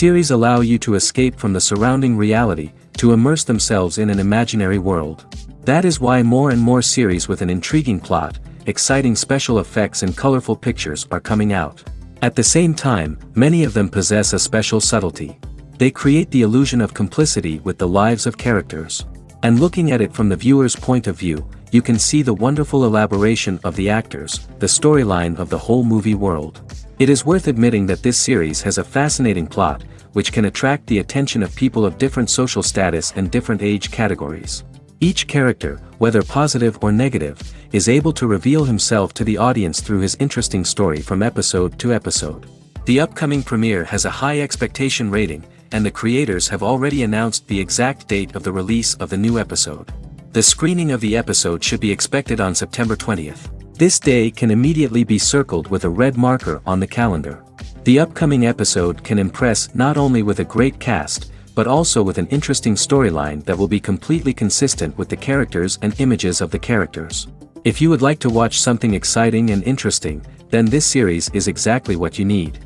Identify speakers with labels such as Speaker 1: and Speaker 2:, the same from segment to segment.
Speaker 1: Series allow you to escape from the surrounding reality, to immerse themselves in an imaginary world. That is why more and more series with an intriguing plot, exciting special effects and colorful pictures are coming out. At the same time, many of them possess a special subtlety. They create the illusion of complicity with the lives of characters. And looking at it from the viewer's point of view, you can see the wonderful elaboration of the actors, the storyline of the whole movie world. It is worth admitting that this series has a fascinating plot, which can attract the attention of people of different social status and different age categories. Each character, whether positive or negative, is able to reveal himself to the audience through his interesting story from episode to episode. The upcoming premiere has a high expectation rating, and the creators have already announced the exact date of the release of the new episode. The screening of the episode should be expected on September 20th. This day can immediately be circled with a red marker on the calendar. The upcoming episode can impress not only with a great cast, but also with an interesting storyline that will be completely consistent with the characters and images of the characters. If you would like to watch something exciting and interesting, then this series is exactly what you need.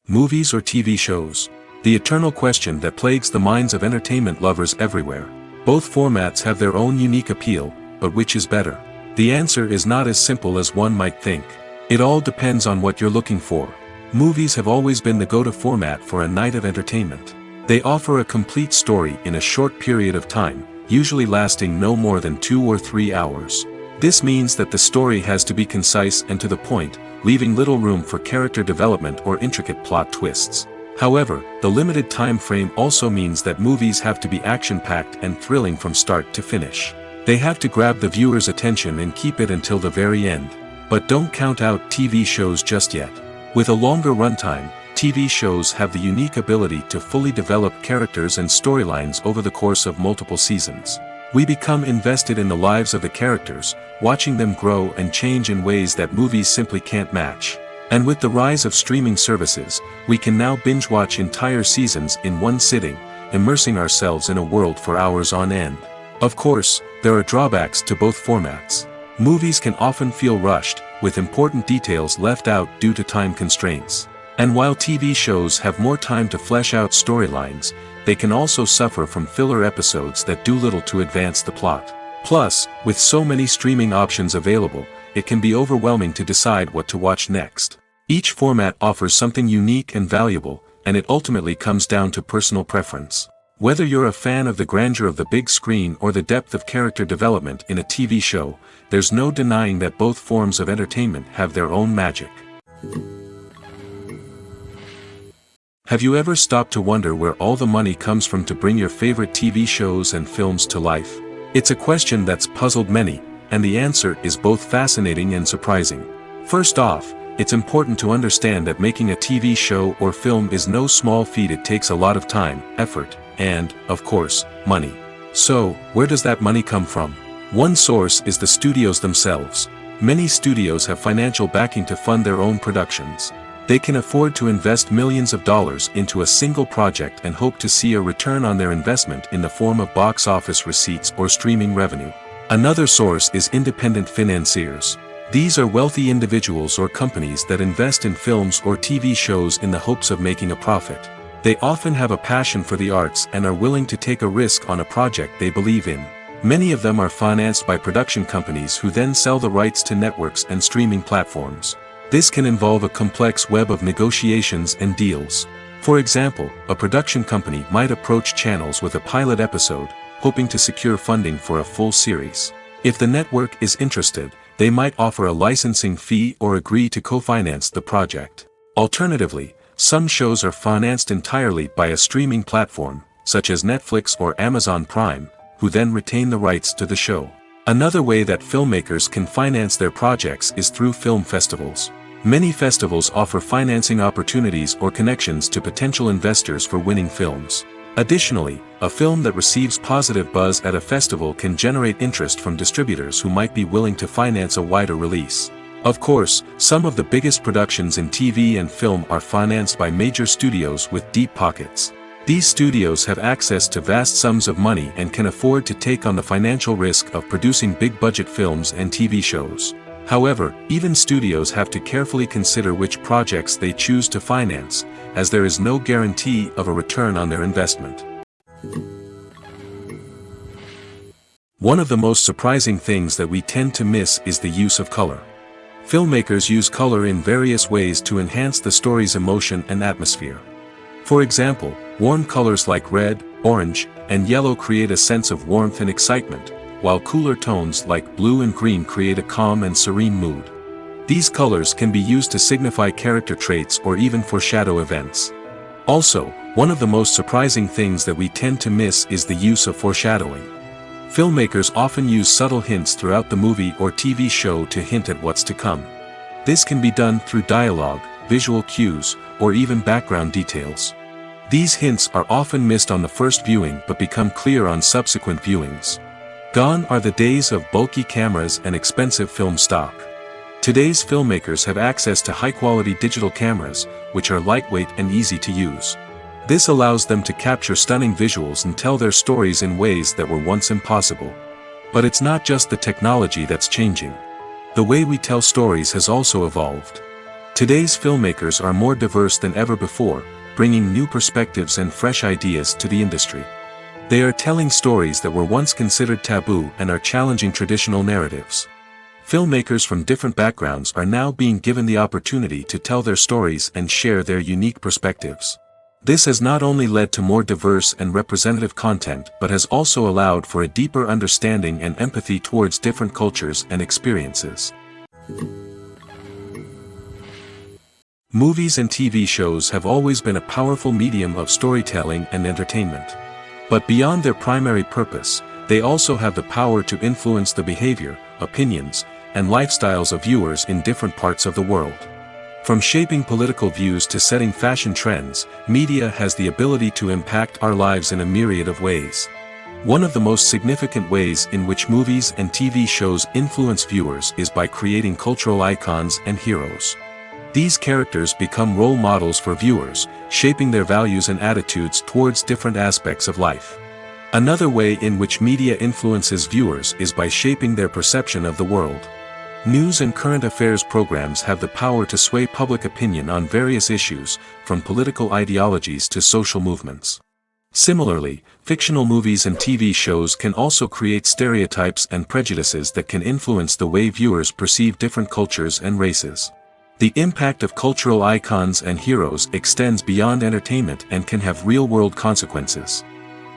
Speaker 1: Movies or TV shows? The eternal question that plagues the minds of entertainment lovers everywhere. Both formats have their own unique appeal, but which is better? The answer is not as simple as one might think. It all depends on what you're looking for. Movies have always been the go-to format for a night of entertainment. They offer a complete story in a short period of time, usually lasting no more than 2 or 3 hours. This means that the story has to be concise and to the point, leaving little room for character development or intricate plot twists. However, the limited time frame also means that movies have to be action-packed and thrilling from start to finish. They have to grab the viewer's attention and keep it until the very end. But don't count out TV shows just yet. With a longer runtime, TV shows have the unique ability to fully develop characters and storylines over the course of multiple seasons. We become invested in the lives of the characters, watching them grow and change in ways that movies simply can't match. And with the rise of streaming services, we can now binge-watch entire seasons in one sitting, immersing ourselves in a world for hours on end. Of course, there are drawbacks to both formats. Movies can often feel rushed, with important details left out due to time constraints. And while TV shows have more time to flesh out storylines, they can also suffer from filler episodes that do little to advance the plot. Plus, with so many streaming options available, it can be overwhelming to decide what to watch next. Each format offers something unique and valuable, and it ultimately comes down to personal preference. Whether you're a fan of the grandeur of the big screen or the depth of character development in a TV show, there's no denying that both forms of entertainment have their own magic. Have you ever stopped to wonder where all the money comes from to bring your favorite TV shows and films to life? It's a question that's puzzled many, and the answer is both fascinating and surprising. First off, it's important to understand that making a TV show or film is no small feat. It takes a lot of time, effort, and, of course, money. So, where does that money come from? One source is the studios themselves. Many studios have financial backing to fund their own productions. They can afford to invest millions of dollars into a single project and hope to see a return on their investment in the form of box office receipts or streaming revenue. Another source is independent financiers. These are wealthy individuals or companies that invest in films or TV shows in the hopes of making a profit. They often have a passion for the arts and are willing to take a risk on a project they believe in. Many of them are financed by production companies who then sell the rights to networks and streaming platforms. This can involve a complex web of negotiations and deals. For example, a production company might approach channels with a pilot episode, hoping to secure funding for a full series. If the network is interested, they might offer a licensing fee or agree to co-finance the project. Alternatively, some shows are financed entirely by a streaming platform, such as Netflix or Amazon Prime, who then retain the rights to the show. Another way that filmmakers can finance their projects is through film festivals. Many festivals offer financing opportunities or connections to potential investors for winning films. Additionally, a film that receives positive buzz at a festival can generate interest from distributors who might be willing to finance a wider release. Of course, some of the biggest productions in TV and film are financed by major studios with deep pockets. These studios have access to vast sums of money and can afford to take on the financial risk of producing big-budget films and TV shows. However, even studios have to carefully consider which projects they choose to finance, as there is no guarantee of a return on their investment. One of the most surprising things that we tend to miss is the use of color. Filmmakers use color in various ways to enhance the story's emotion and atmosphere. For example, warm colors like red, orange, and yellow create a sense of warmth and excitement, while cooler tones like blue and green create a calm and serene mood. These colors can be used to signify character traits or even foreshadow events. Also, one of the most surprising things that we tend to miss is the use of foreshadowing. Filmmakers often use subtle hints throughout the movie or TV show to hint at what's to come. This can be done through dialogue, visual cues, or even background details. These hints are often missed on the first viewing but become clear on subsequent viewings. Gone are the days of bulky cameras and expensive film stock. Today's filmmakers have access to high-quality digital cameras, which are lightweight and easy to use. This allows them to capture stunning visuals and tell their stories in ways that were once impossible. But it's not just the technology that's changing. The way we tell stories has also evolved. Today's filmmakers are more diverse than ever before, bringing new perspectives and fresh ideas to the industry. They are telling stories that were once considered taboo and are challenging traditional narratives. Filmmakers from different backgrounds are now being given the opportunity to tell their stories and share their unique perspectives. This has not only led to more diverse and representative content but has also allowed for a deeper understanding and empathy towards different cultures and experiences. Movies and TV shows have always been a powerful medium of storytelling and entertainment. But beyond their primary purpose, they also have the power to influence the behavior, opinions, and lifestyles of viewers in different parts of the world. From shaping political views to setting fashion trends, media has the ability to impact our lives in a myriad of ways. One of the most significant ways in which movies and TV shows influence viewers is by creating cultural icons and heroes. These characters become role models for viewers, shaping their values and attitudes towards different aspects of life. Another way in which media influences viewers is by shaping their perception of the world. News and current affairs programs have the power to sway public opinion on various issues, from political ideologies to social movements. Similarly, fictional movies and TV shows can also create stereotypes and prejudices that can influence the way viewers perceive different cultures and races. The impact of cultural icons and heroes extends beyond entertainment and can have real-world consequences.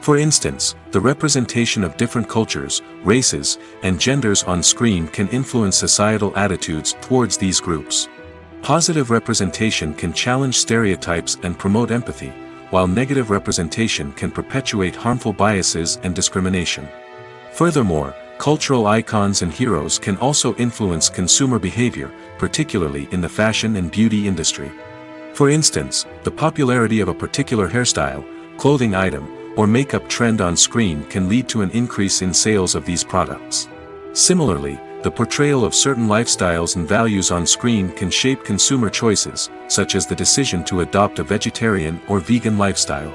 Speaker 1: For instance, the representation of different cultures, races, and genders on screen can influence societal attitudes towards these groups. Positive representation can challenge stereotypes and promote empathy, while negative representation can perpetuate harmful biases and discrimination. Furthermore, cultural icons and heroes can also influence consumer behavior, particularly in the fashion and beauty industry. For instance, the popularity of a particular hairstyle, clothing item, or makeup trend on screen can lead to an increase in sales of these products. Similarly, the portrayal of certain lifestyles and values on screen can shape consumer choices, such as the decision to adopt a vegetarian or vegan lifestyle.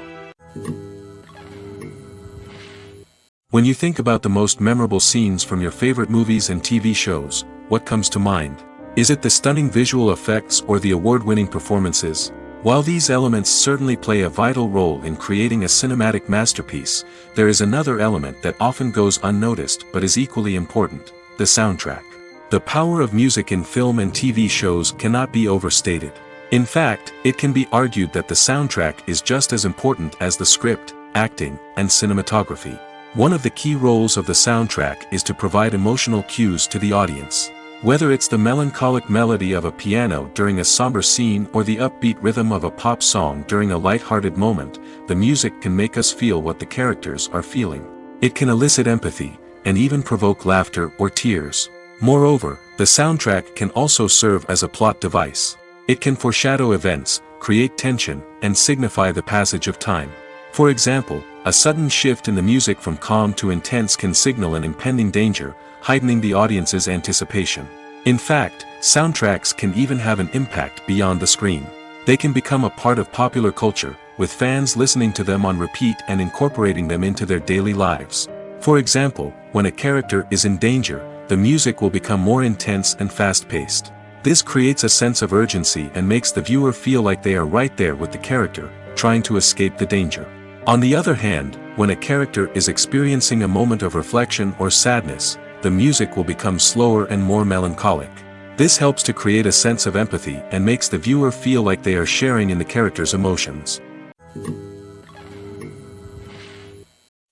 Speaker 1: When you think about the most memorable scenes from your favorite movies and TV shows, what comes to mind? Is it the stunning visual effects or the award-winning performances? While these elements certainly play a vital role in creating a cinematic masterpiece, there is another element that often goes unnoticed but is equally important: the soundtrack. The power of music in film and TV shows cannot be overstated. In fact, it can be argued that the soundtrack is just as important as the script, acting, and cinematography. One of the key roles of the soundtrack is to provide emotional cues to the audience. Whether it's the melancholic melody of a piano during a somber scene or the upbeat rhythm of a pop song during a light-hearted moment, the music can make us feel what the characters are feeling. It can elicit empathy, and even provoke laughter or tears. Moreover, the soundtrack can also serve as a plot device. It can foreshadow events, create tension, and signify the passage of time. For example, a sudden shift in the music from calm to intense can signal an impending danger, heightening the audience's anticipation. In fact, soundtracks can even have an impact beyond the screen. They can become a part of popular culture, with fans listening to them on repeat and incorporating them into their daily lives. For example, when a character is in danger, the music will become more intense and fast-paced. This creates a sense of urgency and makes the viewer feel like they are right there with the character, trying to escape the danger. On the other hand, when a character is experiencing a moment of reflection or sadness, the music will become slower and more melancholic. This helps to create a sense of empathy and makes the viewer feel like they are sharing in the character's emotions.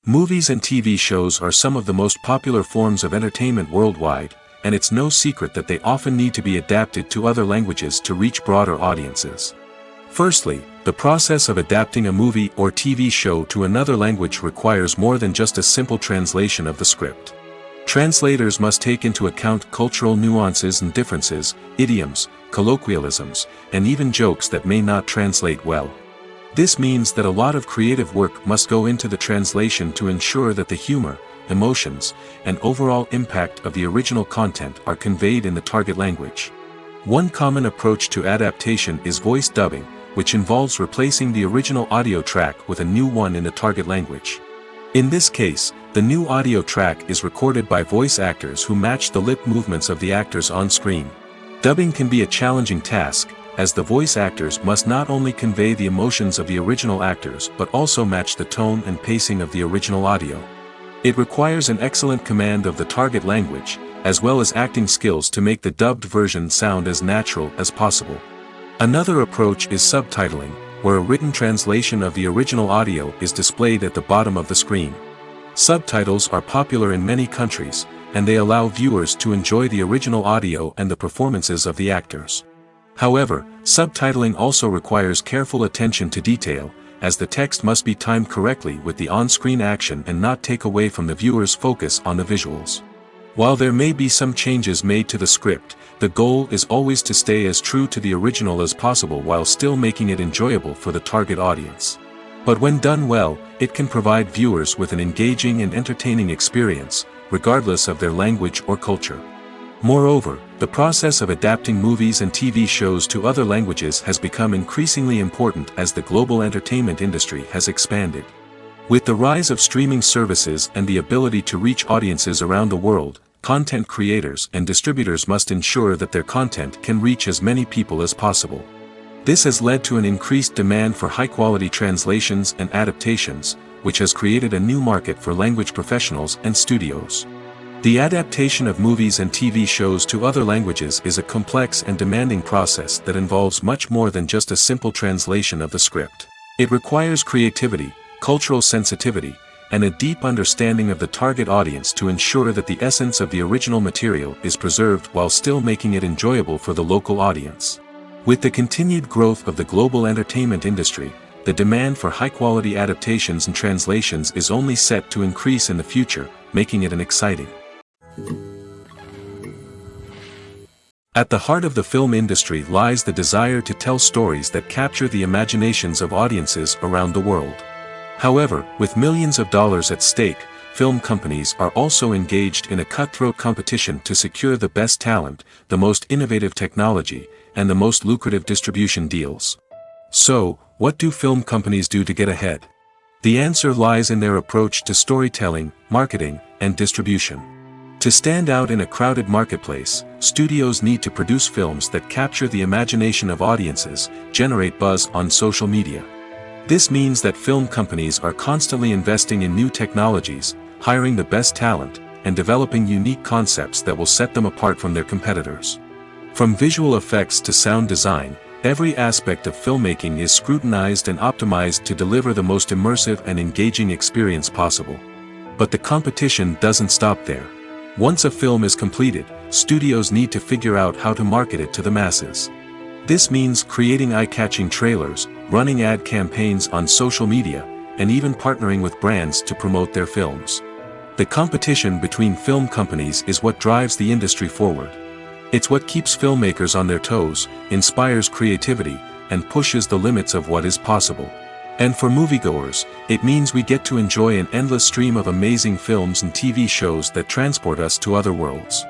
Speaker 1: Movies and TV shows are some of the most popular forms of entertainment worldwide, and it's no secret that they often need to be adapted to other languages to reach broader audiences. Firstly, the process of adapting a movie or TV show to another language requires more than just a simple translation of the script. Translators must take into account cultural nuances and differences, idioms, colloquialisms, and even jokes that may not translate well. This means that a lot of creative work must go into the translation to ensure that the humor, emotions, and overall impact of the original content are conveyed in the target language. One common approach to adaptation is voice dubbing, which involves replacing the original audio track with a new one in the target language. In this case, the new audio track is recorded by voice actors who match the lip movements of the actors on screen. Dubbing can be a challenging task, as the voice actors must not only convey the emotions of the original actors but also match the tone and pacing of the original audio. It requires an excellent command of the target language, as well as acting skills to make the dubbed version sound as natural as possible. Another approach is subtitling, where a written translation of the original audio is displayed at the bottom of the screen. Subtitles are popular in many countries, and they allow viewers to enjoy the original audio and the performances of the actors. However, subtitling also requires careful attention to detail, as the text must be timed correctly with the on-screen action and not take away from the viewer's focus on the visuals. While there may be some changes made to the script, the goal is always to stay as true to the original as possible while still making it enjoyable for the target audience. But when done well, it can provide viewers with an engaging and entertaining experience, regardless of their language or culture. Moreover, the process of adapting movies and TV shows to other languages has become increasingly important as the global entertainment industry has expanded. With the rise of streaming services and the ability to reach audiences around the world, content creators and distributors must ensure that their content can reach as many people as possible. This has led to an increased demand for high-quality translations and adaptations, which has created a new market for language professionals and studios. The adaptation of movies and TV shows to other languages is a complex and demanding process that involves much more than just a simple translation of the script. It requires creativity, cultural sensitivity, and a deep understanding of the target audience to ensure that the essence of the original material is preserved while still making it enjoyable for the local audience. With the continued growth of the global entertainment industry, the demand for high-quality adaptations and translations is only set to increase in the future, making it an exciting. At the heart of the film industry lies the desire to tell stories that capture the imaginations of audiences around the world. However, with millions of dollars at stake, film companies are also engaged in a cutthroat competition to secure the best talent, the most innovative technology, and the most lucrative distribution deals. So, what do film companies do to get ahead? The answer lies in their approach to storytelling, marketing, and distribution. To stand out in a crowded marketplace, studios need to produce films that capture the imagination of audiences, generate buzz on social media. This means that film companies are constantly investing in new technologies, hiring the best talent, and developing unique concepts that will set them apart from their competitors. From visual effects to sound design, every aspect of filmmaking is scrutinized and optimized to deliver the most immersive and engaging experience possible. But the competition doesn't stop there. Once a film is completed, studios need to figure out how to market it to the masses. This means creating eye-catching trailers, running ad campaigns on social media, and even partnering with brands to promote their films. The competition between film companies is what drives the industry forward. It's what keeps filmmakers on their toes, inspires creativity, and pushes the limits of what is possible. And for moviegoers, it means we get to enjoy an endless stream of amazing films and TV shows that transport us to other worlds.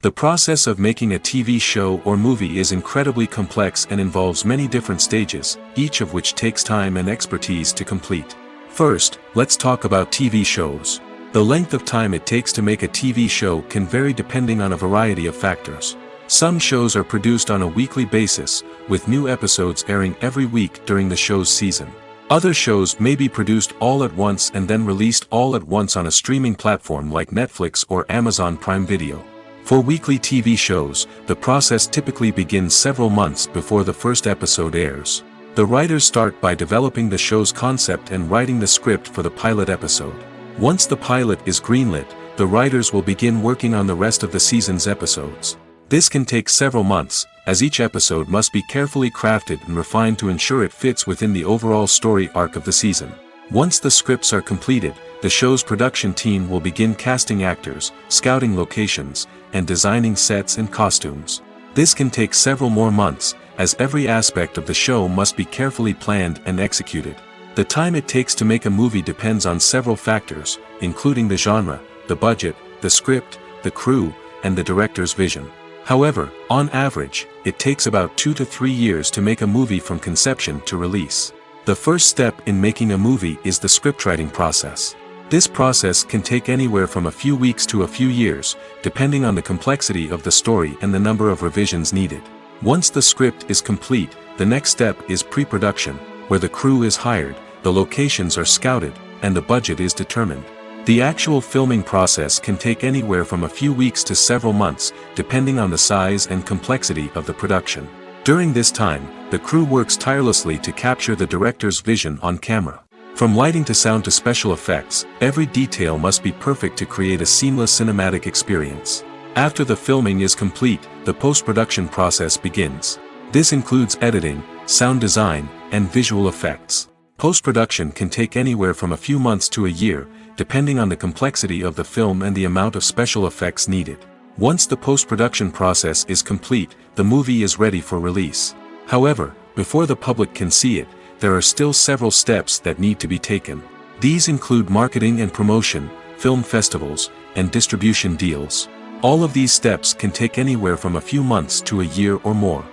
Speaker 1: The process of making a TV show or movie is incredibly complex and involves many different stages, each of which takes time and expertise to complete. First, let's talk about TV shows. The length of time it takes to make a TV show can vary depending on a variety of factors. Some shows are produced on a weekly basis, with new episodes airing every week during the show's season. Other shows may be produced all at once and then released all at once on a streaming platform like Netflix or Amazon Prime Video. For weekly TV shows, the process typically begins several months before the first episode airs. The writers start by developing the show's concept and writing the script for the pilot episode. Once the pilot is greenlit, the writers will begin working on the rest of the season's episodes. This can take several months, as each episode must be carefully crafted and refined to ensure it fits within the overall story arc of the season. Once the scripts are completed, the show's production team will begin casting actors, scouting locations, and designing sets and costumes. This can take several more months, as every aspect of the show must be carefully planned and executed. The time it takes to make a movie depends on several factors, including the genre, the budget, the script, the crew, and the director's vision. However, on average, it takes about 2 to 3 years to make a movie from conception to release. The first step in making a movie is the scriptwriting process. This process can take anywhere from a few weeks to a few years, depending on the complexity of the story and the number of revisions needed. Once the script is complete, the next step is pre-production, where the crew is hired, the locations are scouted, and the budget is determined. The actual filming process can take anywhere from a few weeks to several months, depending on the size and complexity of the production. During this time, the crew works tirelessly to capture the director's vision on camera. From lighting to sound to special effects, every detail must be perfect to create a seamless cinematic experience. After the filming is complete, the post-production process begins. This includes editing, sound design, and visual effects. Post-production can take anywhere from a few months to a year, depending on the complexity of the film and the amount of special effects needed. Once the post-production process is complete, the movie is ready for release. However, before the public can see it, there are still several steps that need to be taken. These include marketing and promotion, film festivals, and distribution deals. All of these steps can take anywhere from a few months to a year or more.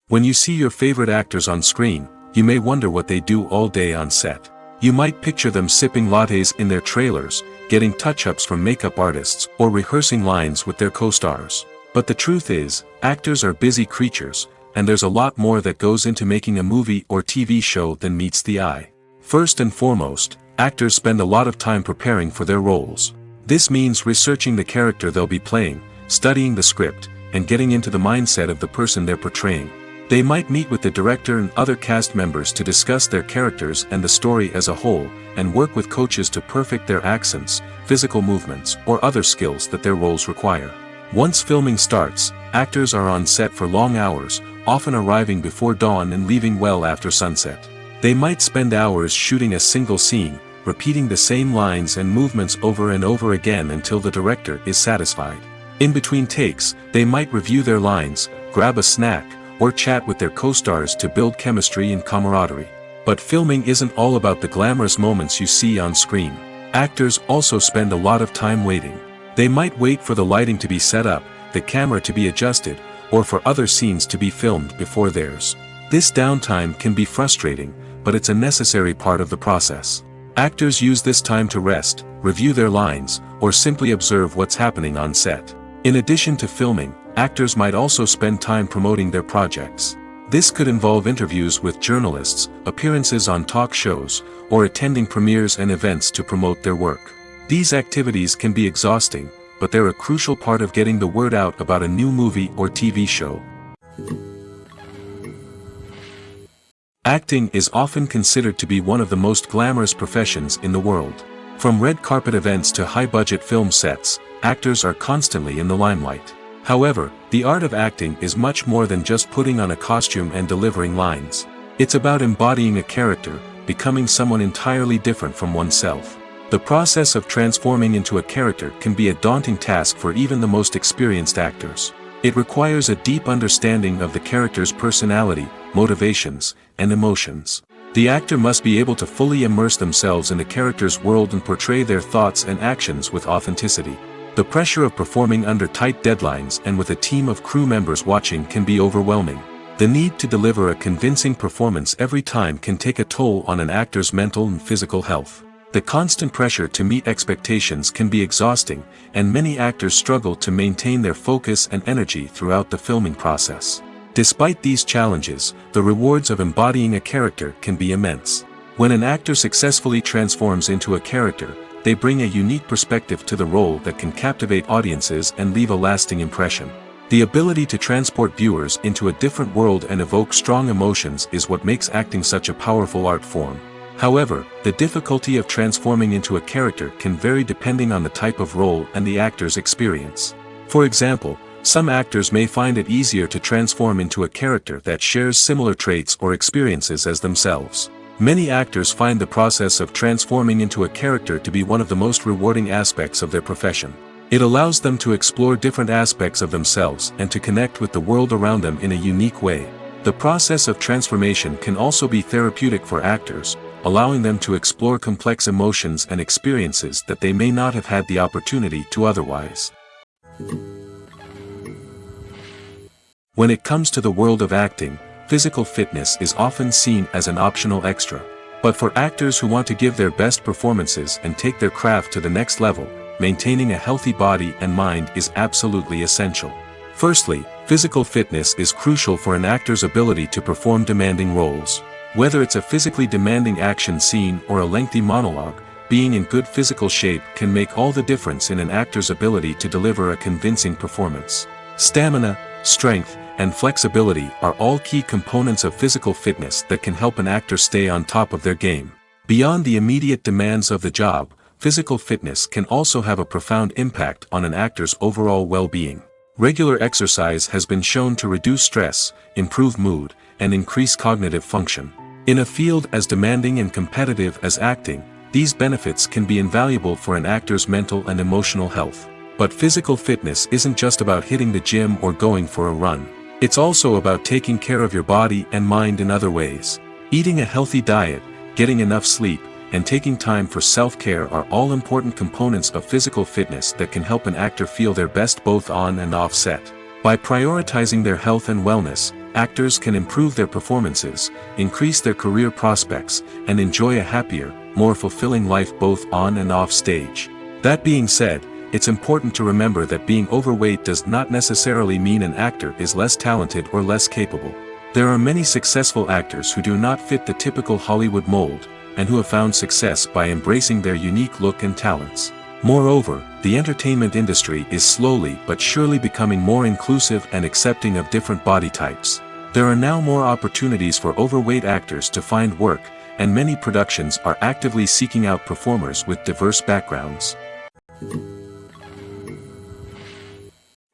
Speaker 1: When you see your favorite actors on screen, you may wonder what they do all day on set. You might picture them sipping lattes in their trailers, getting touch-ups from makeup artists, or rehearsing lines with their co-stars. But the truth is, actors are busy creatures, and there's a lot more that goes into making a movie or TV show than meets the eye. First and foremost, actors spend a lot of time preparing for their roles. This means researching the character they'll be playing, studying the script, and getting into the mindset of the person they're portraying. They might meet with the director and other cast members to discuss their characters and the story as a whole, and work with coaches to perfect their accents, physical movements, or other skills that their roles require. Once filming starts, actors are on set for long hours, often arriving before dawn and leaving well after sunset. They might spend hours shooting a single scene, repeating the same lines and movements over and over again until the director is satisfied. In between takes, they might review their lines, grab a snack, or chat with their co-stars to build chemistry and camaraderie. But filming isn't all about the glamorous moments you see on screen. Actors also spend a lot of time waiting. They might wait for the lighting to be set up, the camera to be adjusted, or for other scenes to be filmed before theirs. This downtime can be frustrating, but it's a necessary part of the process. Actors use this time to rest, review their lines, or simply observe what's happening on set. In addition to filming, actors might also spend time promoting their projects. This could involve interviews with journalists, appearances on talk shows, or attending premieres and events to promote their work. These activities can be exhausting, but they're a crucial part of getting the word out about a new movie or TV show. Acting is often considered to be one of the most glamorous professions in the world. From red carpet events to high-budget film sets, actors are constantly in the limelight. However, the art of acting is much more than just putting on a costume and delivering lines. It's about embodying a character, becoming someone entirely different from oneself. The process of transforming into a character can be a daunting task for even the most experienced actors. It requires a deep understanding of the character's personality, motivations, and emotions. The actor must be able to fully immerse themselves in the character's world and portray their thoughts and actions with authenticity. The pressure of performing under tight deadlines and with a team of crew members watching can be overwhelming. The need to deliver a convincing performance every time can take a toll on an actor's mental and physical health. The constant pressure to meet expectations can be exhausting, and many actors struggle to maintain their focus and energy throughout the filming process. Despite these challenges, the rewards of embodying a character can be immense. When an actor successfully transforms into a character, they bring a unique perspective to the role that can captivate audiences and leave a lasting impression. The ability to transport viewers into a different world and evoke strong emotions is what makes acting such a powerful art form. However, the difficulty of transforming into a character can vary depending on the type of role and the actor's experience. For example, some actors may find it easier to transform into a character that shares similar traits or experiences as themselves. Many actors find the process of transforming into a character to be one of the most rewarding aspects of their profession. It allows them to explore different aspects of themselves and to connect with the world around them in a unique way. The process of transformation can also be therapeutic for actors, allowing them to explore complex emotions and experiences that they may not have had the opportunity to otherwise. When it comes to the world of acting, physical fitness is often seen as an optional extra. But for actors who want to give their best performances and take their craft to the next level, maintaining a healthy body and mind is absolutely essential. Firstly, physical fitness is crucial for an actor's ability to perform demanding roles. Whether it's a physically demanding action scene or a lengthy monologue, being in good physical shape can make all the difference in an actor's ability to deliver a convincing performance. Stamina, strength, and flexibility are all key components of physical fitness that can help an actor stay on top of their game. Beyond the immediate demands of the job, physical fitness can also have a profound impact on an actor's overall well-being. Regular exercise has been shown to reduce stress, improve mood, and increase cognitive function. In a field as demanding and competitive as acting, these benefits can be invaluable for an actor's mental and emotional health. But physical fitness isn't just about hitting the gym or going for a run. It's also about taking care of your body and mind in other ways. Eating a healthy diet, getting enough sleep, and taking time for self-care are all important components of physical fitness that can help an actor feel their best both on and off set. By prioritizing their health and wellness, actors can improve their performances, increase their career prospects, and enjoy a happier, more fulfilling life both on and off stage. That being said, it's important to remember that being overweight does not necessarily mean an actor is less talented or less capable. There are many successful actors who do not fit the typical Hollywood mold, and who have found success by embracing their unique look and talents. Moreover, the entertainment industry is slowly but surely becoming more inclusive and accepting of different body types. There are now more opportunities for overweight actors to find work, and many productions are actively seeking out performers with diverse backgrounds.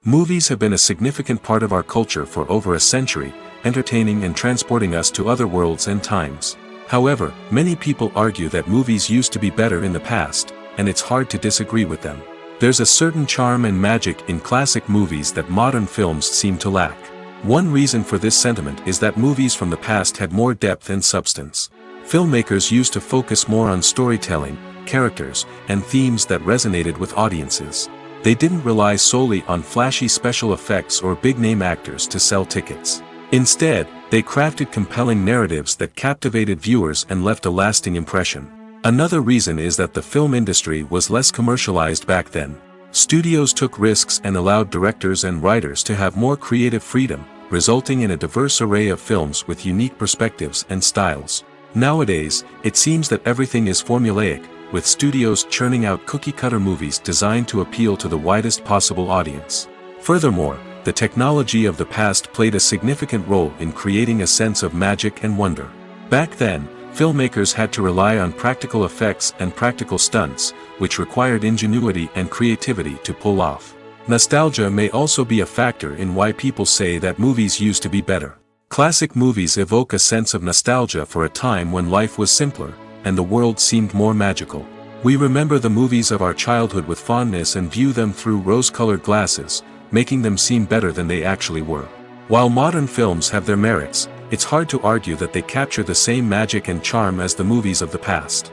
Speaker 1: Movies have been a significant part of our culture for over a century, entertaining and transporting us to other worlds and times. However, many people argue that movies used to be better in the past, and it's hard to disagree with them. There's a certain charm and magic in classic movies that modern films seem to lack. One reason for this sentiment is that movies from the past had more depth and substance. Filmmakers used to focus more on storytelling, characters, and themes that resonated with audiences. They didn't rely solely on flashy special effects or big-name actors to sell tickets. Instead, they crafted compelling narratives that captivated viewers and left a lasting impression. Another reason is that the film industry was less commercialized back then. Studios took risks and allowed directors and writers to have more creative freedom, resulting in a diverse array of films with unique perspectives and styles. Nowadays, it seems that everything is formulaic, with studios churning out cookie-cutter movies designed to appeal to the widest possible audience. Furthermore, the technology of the past played a significant role in creating a sense of magic and wonder. Back then, filmmakers had to rely on practical effects and practical stunts, which required ingenuity and creativity to pull off. Nostalgia may also be a factor in why people say that movies used to be better. Classic movies evoke a sense of nostalgia for a time when life was simpler, and the world seemed more magical. We remember the movies of our childhood with fondness and view them through rose-colored glasses, making them seem better than they actually were. While modern films have their merits, it's hard to argue that they capture the same magic and charm as the movies of the past.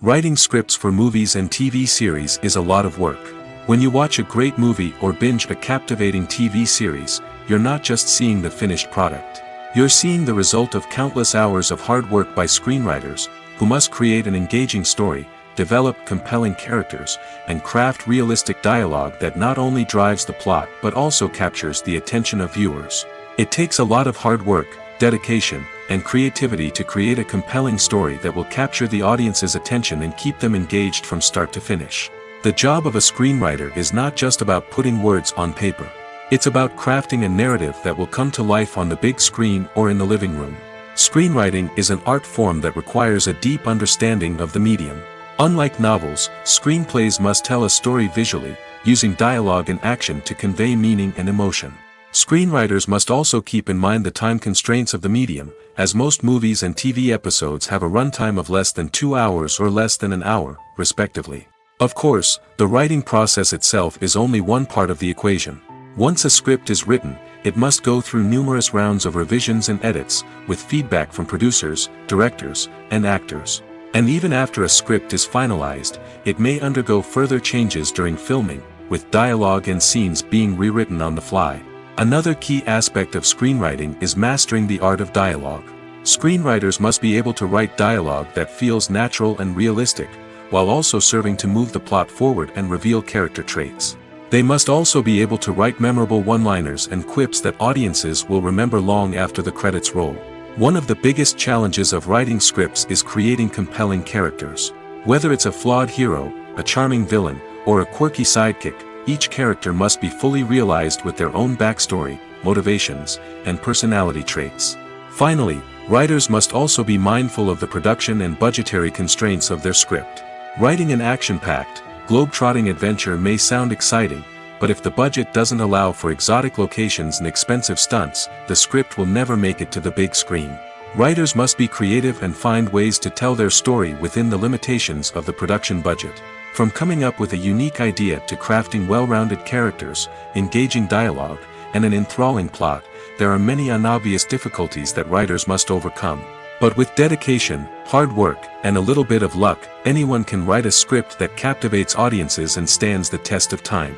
Speaker 1: Writing scripts for movies and TV series is a lot of work. When you watch a great movie or binge a captivating TV series, you're not just seeing the finished product. You're seeing the result of countless hours of hard work by screenwriters, who must create an engaging story, develop compelling characters, and craft realistic dialogue that not only drives the plot but also captures the attention of viewers. It takes a lot of hard work, dedication, and creativity to create a compelling story that will capture the audience's attention and keep them engaged from start to finish. The job of a screenwriter is not just about putting words on paper. It's about crafting a narrative that will come to life on the big screen or in the living room. Screenwriting is an art form that requires a deep understanding of the medium. Unlike novels, screenplays must tell a story visually, using dialogue and action to convey meaning and emotion. Screenwriters must also keep in mind the time constraints of the medium, as most movies and TV episodes have a runtime of less than 2 hours or less than an hour, respectively. Of course, the writing process itself is only one part of the equation. Once a script is written, it must go through numerous rounds of revisions and edits, with feedback from producers, directors, and actors. And even after a script is finalized, it may undergo further changes during filming, with dialogue and scenes being rewritten on the fly. Another key aspect of screenwriting is mastering the art of dialogue. Screenwriters must be able to write dialogue that feels natural and realistic, while also serving to move the plot forward and reveal character traits. They must also be able to write memorable one-liners and quips that audiences will remember long after the credits roll. One of the biggest challenges of writing scripts is creating compelling characters. Whether it's a flawed hero, a charming villain, or a quirky sidekick, each character must be fully realized with their own backstory, motivations, and personality traits. Finally, writers must also be mindful of the production and budgetary constraints of their script. Writing an action-packed, globe-trotting adventure may sound exciting, but if the budget doesn't allow for exotic locations and expensive stunts, the script will never make it to the big screen. Writers must be creative and find ways to tell their story within the limitations of the production budget. From coming up with a unique idea to crafting well-rounded characters, engaging dialogue, and an enthralling plot, there are many unobvious difficulties that writers must overcome. But with dedication, hard work, and a little bit of luck, anyone can write a script that captivates audiences and stands the test of time.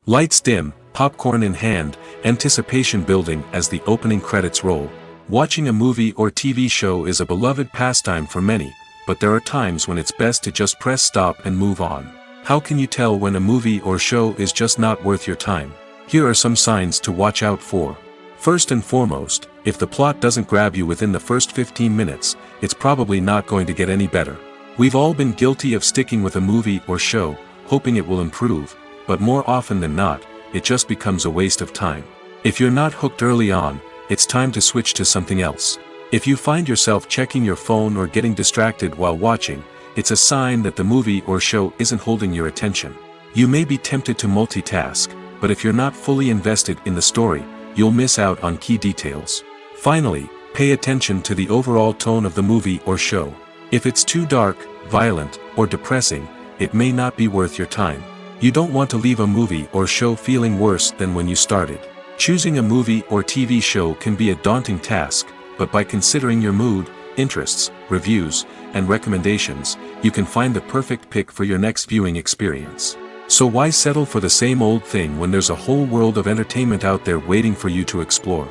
Speaker 1: Lights dim, popcorn in hand, anticipation building as the opening credits roll. Watching a movie or TV show is a beloved pastime for many, but there are times when it's best to just press stop and move on. How can you tell when a movie or show is just not worth your time? Here are some signs to watch out for. First and foremost, if the plot doesn't grab you within the first 15 minutes, it's probably not going to get any better. We've all been guilty of sticking with a movie or show, hoping it will improve, but more often than not, it just becomes a waste of time. If you're not hooked early on, it's time to switch to something else. If you find yourself checking your phone or getting distracted while watching, it's a sign that the movie or show isn't holding your attention. You may be tempted to multitask, but if you're not fully invested in the story, you'll miss out on key details. Finally, pay attention to the overall tone of the movie or show. If it's too dark, violent, or depressing, it may not be worth your time. You don't want to leave a movie or show feeling worse than when you started. Choosing a movie or TV show can be a daunting task, but by considering your mood, interests, reviews, and recommendations, you can find the perfect pick for your next viewing experience. So why settle for the same old thing when there's a whole world of entertainment out there waiting for you to explore?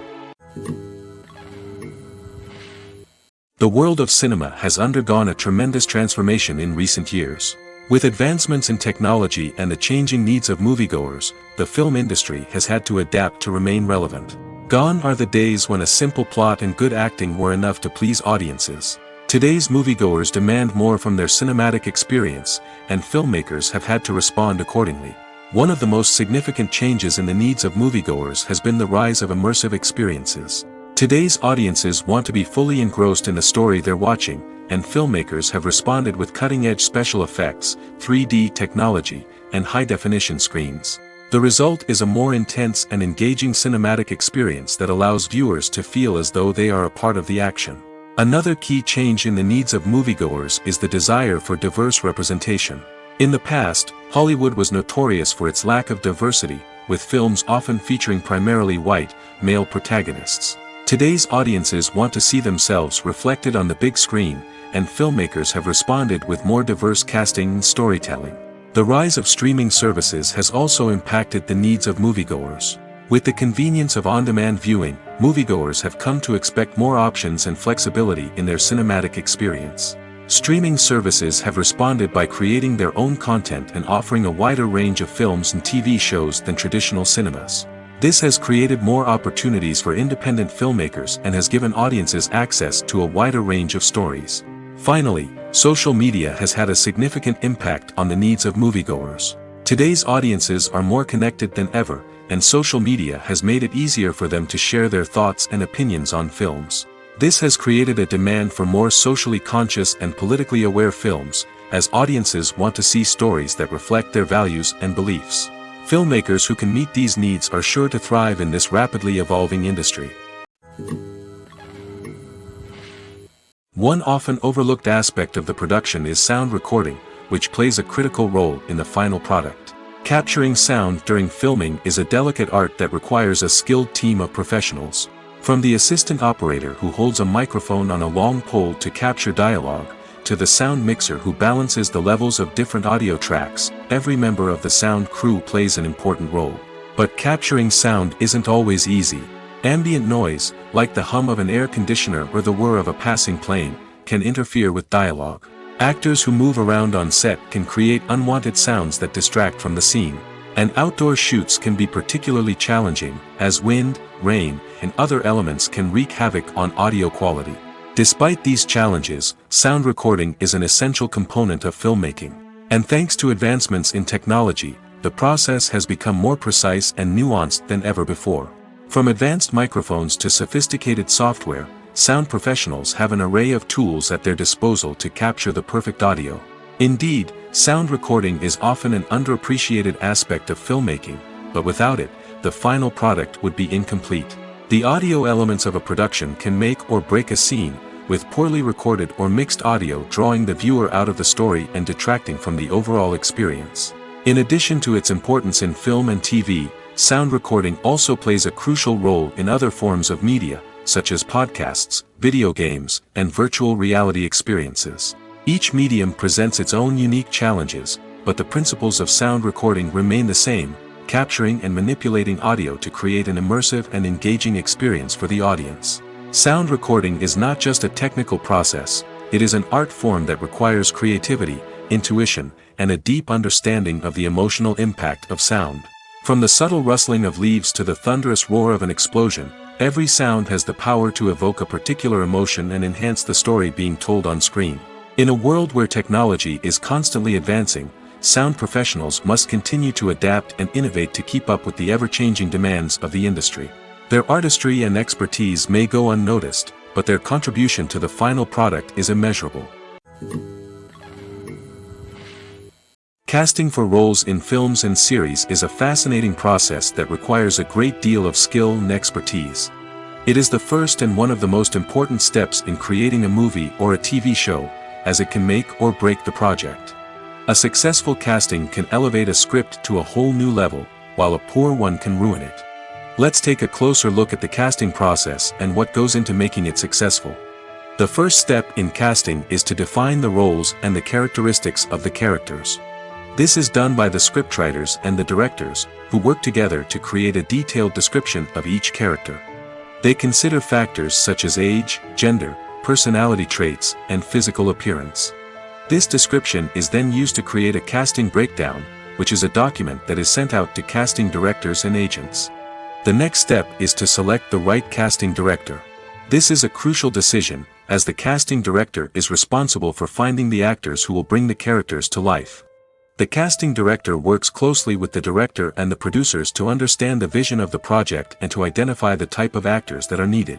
Speaker 1: The world of cinema has undergone a tremendous transformation in recent years. With advancements in technology and the changing needs of moviegoers, the film industry has had to adapt to remain relevant. Gone are the days when a simple plot and good acting were enough to please audiences. Today's moviegoers demand more from their cinematic experience, and filmmakers have had to respond accordingly. One of the most significant changes in the needs of moviegoers has been the rise of immersive experiences. Today's audiences want to be fully engrossed in the story they're watching, and filmmakers have responded with cutting-edge special effects, 3D technology, and high-definition screens. The result is a more intense and engaging cinematic experience that allows viewers to feel as though they are a part of the action. Another key change in the needs of moviegoers is the desire for diverse representation. In the past, Hollywood was notorious for its lack of diversity, with films often featuring primarily white, male protagonists. Today's audiences want to see themselves reflected on the big screen, and filmmakers have responded with more diverse casting and storytelling. The rise of streaming services has also impacted the needs of moviegoers. With the convenience of on-demand viewing, moviegoers have come to expect more options and flexibility in their cinematic experience. Streaming services have responded by creating their own content and offering a wider range of films and TV shows than traditional cinemas. This has created more opportunities for independent filmmakers and has given audiences access to a wider range of stories. Finally, social media has had a significant impact on the needs of moviegoers. Today's audiences are more connected than ever, and social media has made it easier for them to share their thoughts and opinions on films. This has created a demand for more socially conscious and politically aware films, as audiences want to see stories that reflect their values and beliefs. Filmmakers who can meet these needs are sure to thrive in this rapidly evolving industry. One often overlooked aspect of the production is sound recording, which plays a critical role in the final product. Capturing sound during filming is a delicate art that requires a skilled team of professionals. From the assistant operator who holds a microphone on a long pole to capture dialogue, to the sound mixer who balances the levels of different audio tracks, every member of the sound crew plays an important role. But capturing sound isn't always easy. Ambient noise, like the hum of an air conditioner or the whir of a passing plane, can interfere with dialogue. Actors who move around on set can create unwanted sounds that distract from the scene. And outdoor shoots can be particularly challenging, as wind, rain, and other elements can wreak havoc on audio quality. Despite these challenges, sound recording is an essential component of filmmaking. And thanks to advancements in technology, the process has become more precise and nuanced than ever before. From advanced microphones to sophisticated software, sound professionals have an array of tools at their disposal to capture the perfect audio. Indeed, sound recording is often an underappreciated aspect of filmmaking, but without it, the final product would be incomplete. The audio elements of a production can make or break a scene, with poorly recorded or mixed audio drawing the viewer out of the story and detracting from the overall experience. In addition to its importance in film and TV, sound recording also plays a crucial role in other forms of media, such as podcasts, video games, and virtual reality experiences. Each medium presents its own unique challenges, but the principles of sound recording remain the same, capturing and manipulating audio to create an immersive and engaging experience for the audience. Sound recording is not just a technical process, it is an art form that requires creativity, intuition, and a deep understanding of the emotional impact of sound. From the subtle rustling of leaves to the thunderous roar of an explosion, every sound has the power to evoke a particular emotion and enhance the story being told on screen. In a world where technology is constantly advancing, sound professionals must continue to adapt and innovate to keep up with the ever-changing demands of the industry. Their artistry and expertise may go unnoticed, but their contribution to the final product is immeasurable. Casting for roles in films and series is a fascinating process that requires a great deal of skill and expertise. It is the first and one of the most important steps in creating a movie or a TV show, as it can make or break the project. A successful casting can elevate a script to a whole new level, while a poor one can ruin it. Let's take a closer look at the casting process and what goes into making it successful. The first step in casting is to define the roles and the characteristics of the characters. This is done by the scriptwriters and the directors, who work together to create a detailed description of each character. They consider factors such as age, gender, personality traits, and physical appearance. This description is then used to create a casting breakdown, which is a document that is sent out to casting directors and agents. The next step is to select the right casting director. This is a crucial decision, as the casting director is responsible for finding the actors who will bring the characters to life. The casting director works closely with the director and the producers to understand the vision of the project and to identify the type of actors that are needed.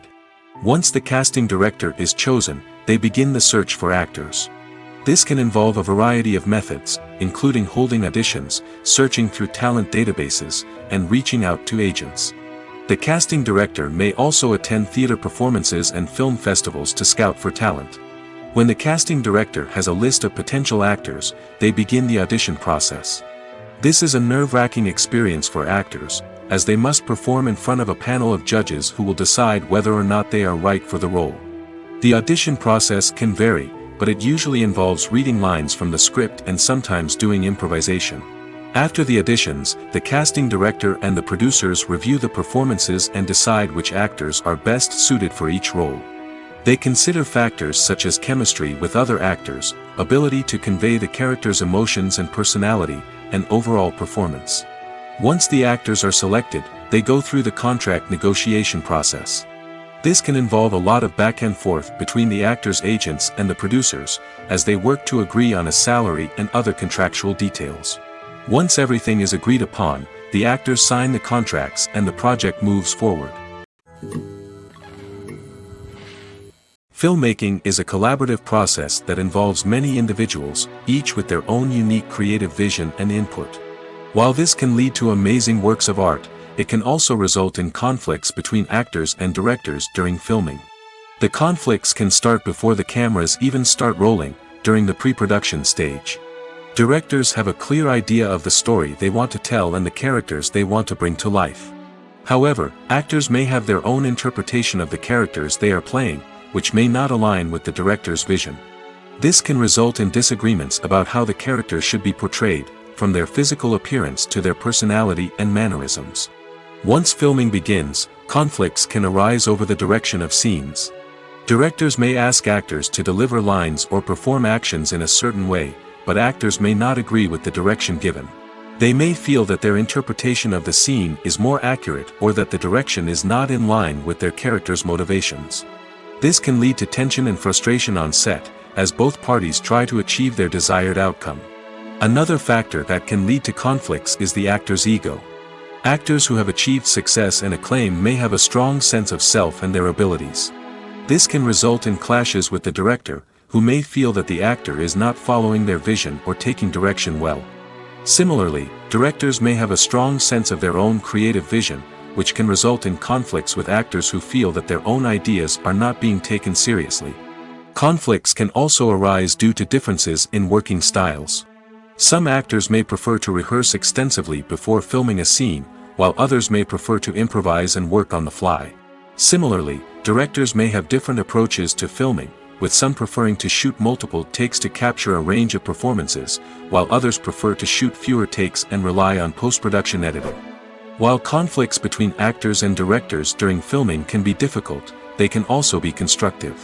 Speaker 1: Once the casting director is chosen, they begin the search for actors. This can involve a variety of methods, including holding auditions, searching through talent databases, and reaching out to agents. The casting director may also attend theater performances and film festivals to scout for talent. When the casting director has a list of potential actors, they begin the audition process. This is a nerve-wracking experience for actors, as they must perform in front of a panel of judges who will decide whether or not they are right for the role. The audition process can vary, but it usually involves reading lines from the script and sometimes doing improvisation. After the auditions, the casting director and the producers review the performances and decide which actors are best suited for each role. They consider factors such as chemistry with other actors, ability to convey the character's emotions and personality, and overall performance. Once the actors are selected, they go through the contract negotiation process. This can involve a lot of back and forth between the actors' agents and the producers, as they work to agree on a salary and other contractual details. Once everything is agreed upon, the actors sign the contracts and the project moves forward. Filmmaking is a collaborative process that involves many individuals, each with their own unique creative vision and input. While this can lead to amazing works of art, it can also result in conflicts between actors and directors during filming. The conflicts can start before the cameras even start rolling, during the pre-production stage. Directors have a clear idea of the story they want to tell and the characters they want to bring to life. However, actors may have their own interpretation of the characters they are playing, which may not align with the director's vision. This can result in disagreements about how the characters should be portrayed, from their physical appearance to their personality and mannerisms. Once filming begins, conflicts can arise over the direction of scenes. Directors may ask actors to deliver lines or perform actions in a certain way, but actors may not agree with the direction given. They may feel that their interpretation of the scene is more accurate or that the direction is not in line with their character's motivations. This can lead to tension and frustration on set, as both parties try to achieve their desired outcome. Another factor that can lead to conflicts is the actor's ego. Actors who have achieved success and acclaim may have a strong sense of self and their abilities. This can result in clashes with the director, who may feel that the actor is not following their vision or taking direction well. Similarly, directors may have a strong sense of their own creative vision, which can result in conflicts with actors who feel that their own ideas are not being taken seriously. Conflicts can also arise due to differences in working styles. Some actors may prefer to rehearse extensively before filming a scene, while others may prefer to improvise and work on the fly. Similarly, directors may have different approaches to filming, with some preferring to shoot multiple takes to capture a range of performances, while others prefer to shoot fewer takes and rely on post-production editing. While conflicts between actors and directors during filming can be difficult, they can also be constructive.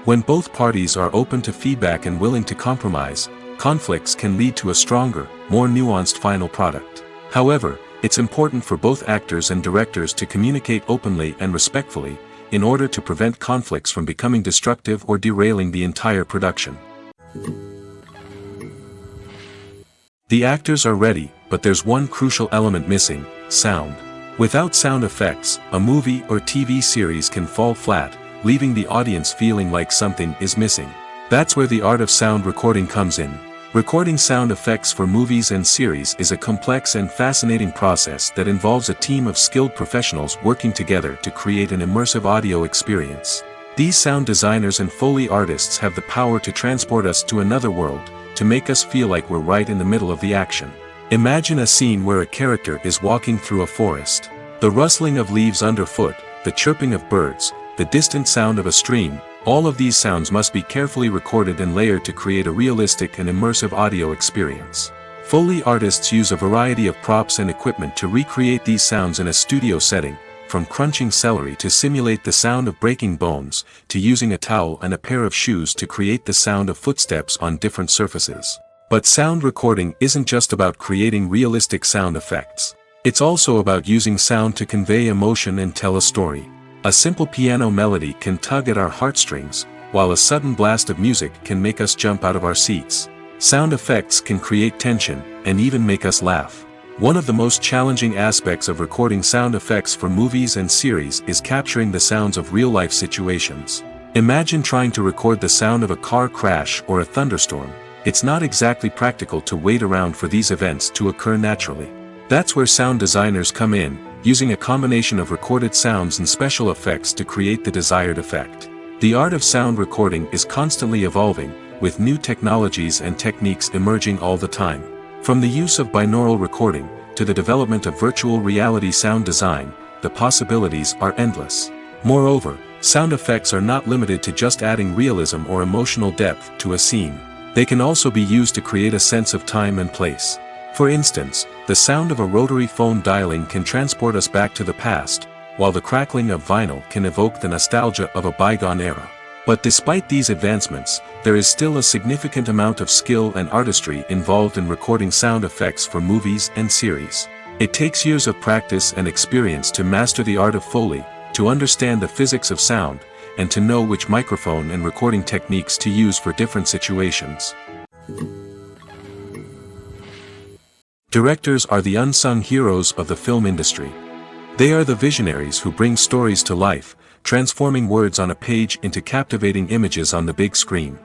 Speaker 1: When both parties are open to feedback and willing to compromise, conflicts can lead to a stronger, more nuanced final product. However, it's important for both actors and directors to communicate openly and respectfully, in order to prevent conflicts from becoming destructive or derailing the entire production. The actors are ready, but there's one crucial element missing: sound. Without sound effects, a movie or TV series can fall flat, leaving the audience feeling like something is missing. That's where the art of sound recording comes in. Recording sound effects for movies and series is a complex and fascinating process that involves a team of skilled professionals working together to create an immersive audio experience. These sound designers and Foley artists have the power to transport us to another world, to make us feel like we're right in the middle of the action. Imagine a scene where a character is walking through a forest. The rustling of leaves underfoot, the chirping of birds, the distant sound of a stream, all of these sounds must be carefully recorded and layered to create a realistic and immersive audio experience. Foley artists use a variety of props and equipment to recreate these sounds in a studio setting, from crunching celery to simulate the sound of breaking bones, to using a towel and a pair of shoes to create the sound of footsteps on different surfaces. But sound recording isn't just about creating realistic sound effects. It's also about using sound to convey emotion and tell a story. A simple piano melody can tug at our heartstrings, while a sudden blast of music can make us jump out of our seats. Sound effects can create tension, and even make us laugh. One of the most challenging aspects of recording sound effects for movies and series is capturing the sounds of real-life situations. Imagine trying to record the sound of a car crash or a thunderstorm. It's not exactly practical to wait around for these events to occur naturally. That's where sound designers come in, using a combination of recorded sounds and special effects to create the desired effect. The art of sound recording is constantly evolving, with new technologies and techniques emerging all the time. From the use of binaural recording, to the development of virtual reality sound design, the possibilities are endless. Moreover, Sound effects are not limited to just adding realism or emotional depth to a scene. They can also be used to create a sense of time and place. For instance, the sound of a rotary phone dialing can transport us back to the past, while the crackling of vinyl can evoke the nostalgia of a bygone era. But despite these advancements, there is still a significant amount of skill and artistry involved in recording sound effects for movies and series. It takes years of practice and experience to master the art of Foley, to understand the physics of sound, and to know which microphone and recording techniques to use for different situations. Directors are the unsung heroes of the film industry. They are the visionaries who bring stories to life, transforming words on a page into captivating images on the big screen.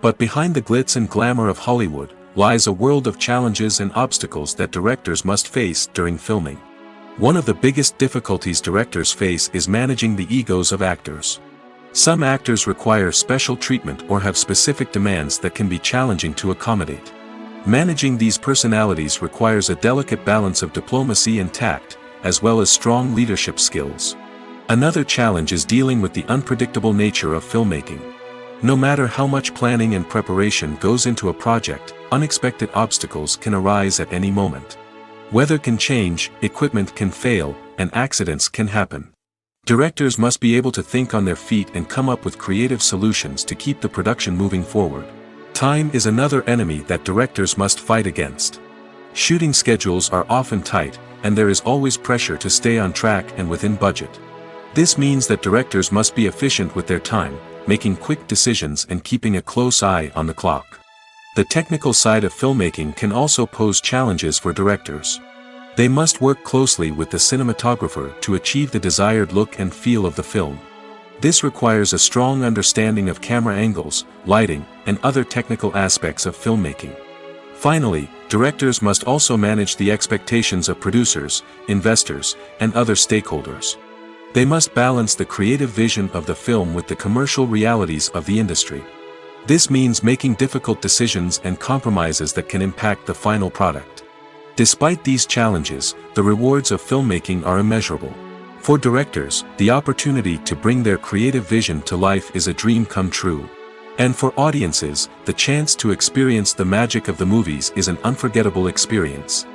Speaker 1: But behind the glitz and glamour of Hollywood lies a world of challenges and obstacles that directors must face during filming. One of the biggest difficulties directors face is managing the egos of actors. Some actors require special treatment or have specific demands that can be challenging to accommodate. Managing these personalities requires a delicate balance of diplomacy and tact, as well as strong leadership skills. Another challenge is dealing with the unpredictable nature of filmmaking. No matter how much planning and preparation goes into a project, unexpected obstacles can arise at any moment. Weather can change, equipment can fail, and accidents can happen. Directors must be able to think on their feet and come up with creative solutions to keep the production moving forward. Time is another enemy that directors must fight against. Shooting schedules are often tight, and there is always pressure to stay on track and within budget. This means that directors must be efficient with their time, making quick decisions and keeping a close eye on the clock. The technical side of filmmaking can also pose challenges for directors. They must work closely with the cinematographer to achieve the desired look and feel of the film. This requires a strong understanding of camera angles, lighting, and other technical aspects of filmmaking. Finally, directors must also manage the expectations of producers, investors, and other stakeholders. They must balance the creative vision of the film with the commercial realities of the industry. This means making difficult decisions and compromises that can impact the final product. Despite these challenges, the rewards of filmmaking are immeasurable. For directors, the opportunity to bring their creative vision to life is a dream come true. And for audiences, the chance to experience the magic of the movies is an unforgettable experience.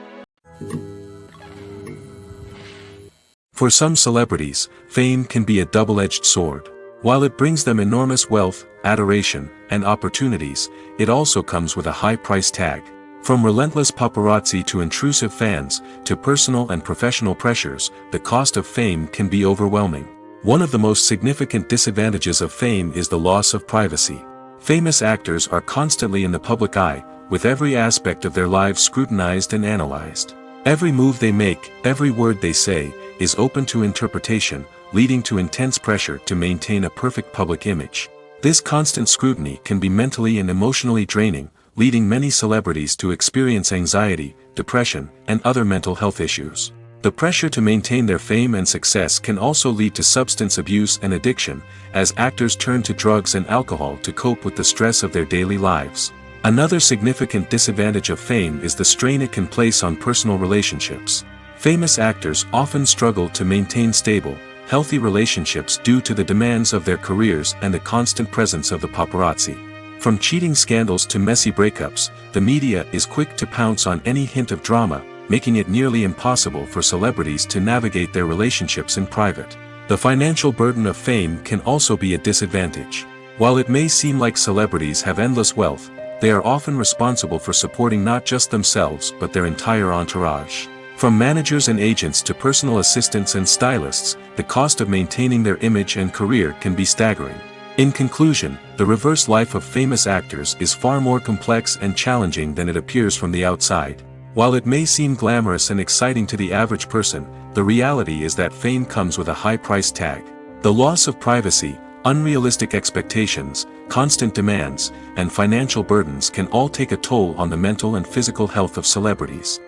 Speaker 1: For some celebrities, fame can be a double-edged sword. While it brings them enormous wealth, adoration, and opportunities, it also comes with a high price tag. From relentless paparazzi to intrusive fans, to personal and professional pressures, the cost of fame can be overwhelming. One of the most significant disadvantages of fame is the loss of privacy. Famous actors are constantly in the public eye, with every aspect of their lives scrutinized and analyzed. Every move they make, every word they say, is open to interpretation, leading to intense pressure to maintain a perfect public image. This constant scrutiny can be mentally and emotionally draining, leading many celebrities to experience anxiety, depression, and other mental health issues. The pressure to maintain their fame and success can also lead to substance abuse and addiction, as actors turn to drugs and alcohol to cope with the stress of their daily lives. Another significant disadvantage of fame is the strain it can place on personal relationships. Famous actors often struggle to maintain stable, healthy relationships due to the demands of their careers and the constant presence of the paparazzi. From cheating scandals to messy breakups, the media is quick to pounce on any hint of drama, making it nearly impossible for celebrities to navigate their relationships in private. The financial burden of fame can also be a disadvantage. While it may seem like celebrities have endless wealth, they are often responsible for supporting not just themselves but their entire entourage. From managers and agents to personal assistants and stylists, the cost of maintaining their image and career can be staggering. In conclusion, the reverse life of famous actors is far more complex and challenging than it appears from the outside. While it may seem glamorous and exciting to the average person, the reality is that fame comes with a high price tag. The loss of privacy, unrealistic expectations, constant demands, and financial burdens can all take a toll on the mental and physical health of celebrities.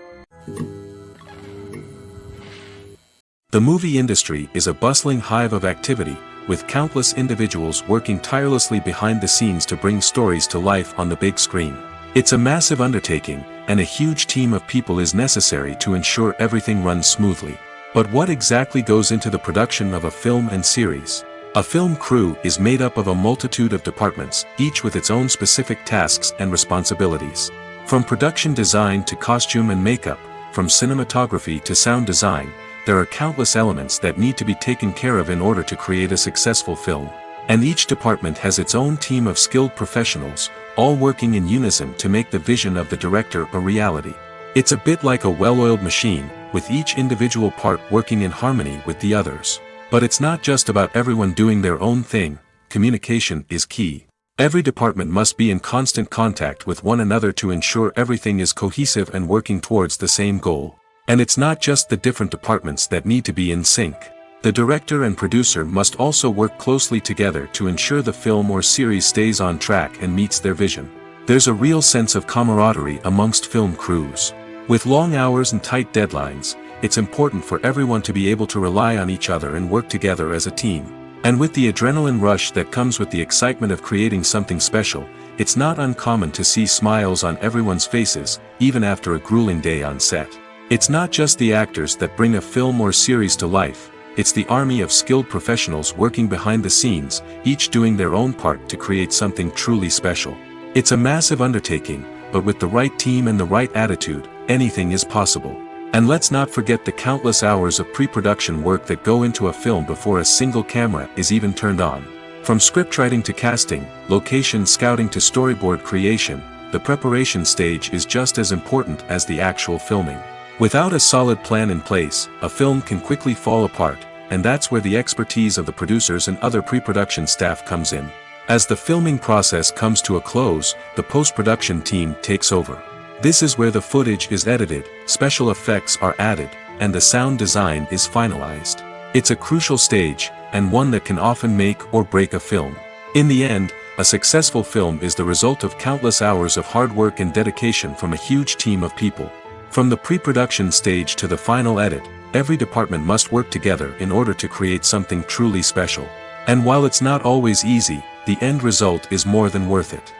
Speaker 1: The movie industry is a bustling hive of activity, with countless individuals working tirelessly behind the scenes to bring stories to life on the big screen. It's a massive undertaking, and a huge team of people is necessary to ensure everything runs smoothly. But what exactly goes into the production of a film and series? A film crew is made up of a multitude of departments, each with its own specific tasks and responsibilities. From production design to costume and makeup, from cinematography to sound design, there are countless elements that need to be taken care of in order to create a successful film. And each department has its own team of skilled professionals, all working in unison to make the vision of the director a reality. It's a bit like a well-oiled machine, with each individual part working in harmony with the others. But it's not just about everyone doing their own thing. Communication is key. Every department must be in constant contact with one another to ensure everything is cohesive and working towards the same goal. And it's not just the different departments that need to be in sync. The director and producer must also work closely together to ensure the film or series stays on track and meets their vision. There's a real sense of camaraderie amongst film crews. With long hours and tight deadlines, it's important for everyone to be able to rely on each other and work together as a team. And with the adrenaline rush that comes with the excitement of creating something special, it's not uncommon to see smiles on everyone's faces, even after a grueling day on set. It's not just the actors that bring a film or series to life, it's the army of skilled professionals working behind the scenes, each doing their own part to create something truly special. It's a massive undertaking, but with the right team and the right attitude, anything is possible. And let's not forget the countless hours of pre-production work that go into a film before a single camera is even turned on. From scriptwriting to casting, location scouting to storyboard creation, the preparation stage is just as important as the actual filming. Without a solid plan in place, a film can quickly fall apart, and that's where the expertise of the producers and other pre-production staff comes in. As the filming process comes to a close, the post-production team takes over. This is where the footage is edited, special effects are added, and the sound design is finalized. It's a crucial stage, and one that can often make or break a film. In the end, a successful film is the result of countless hours of hard work and dedication from a huge team of people. From the pre-production stage to the final edit, every department must work together in order to create something truly special. And while it's not always easy, the end result is more than worth it.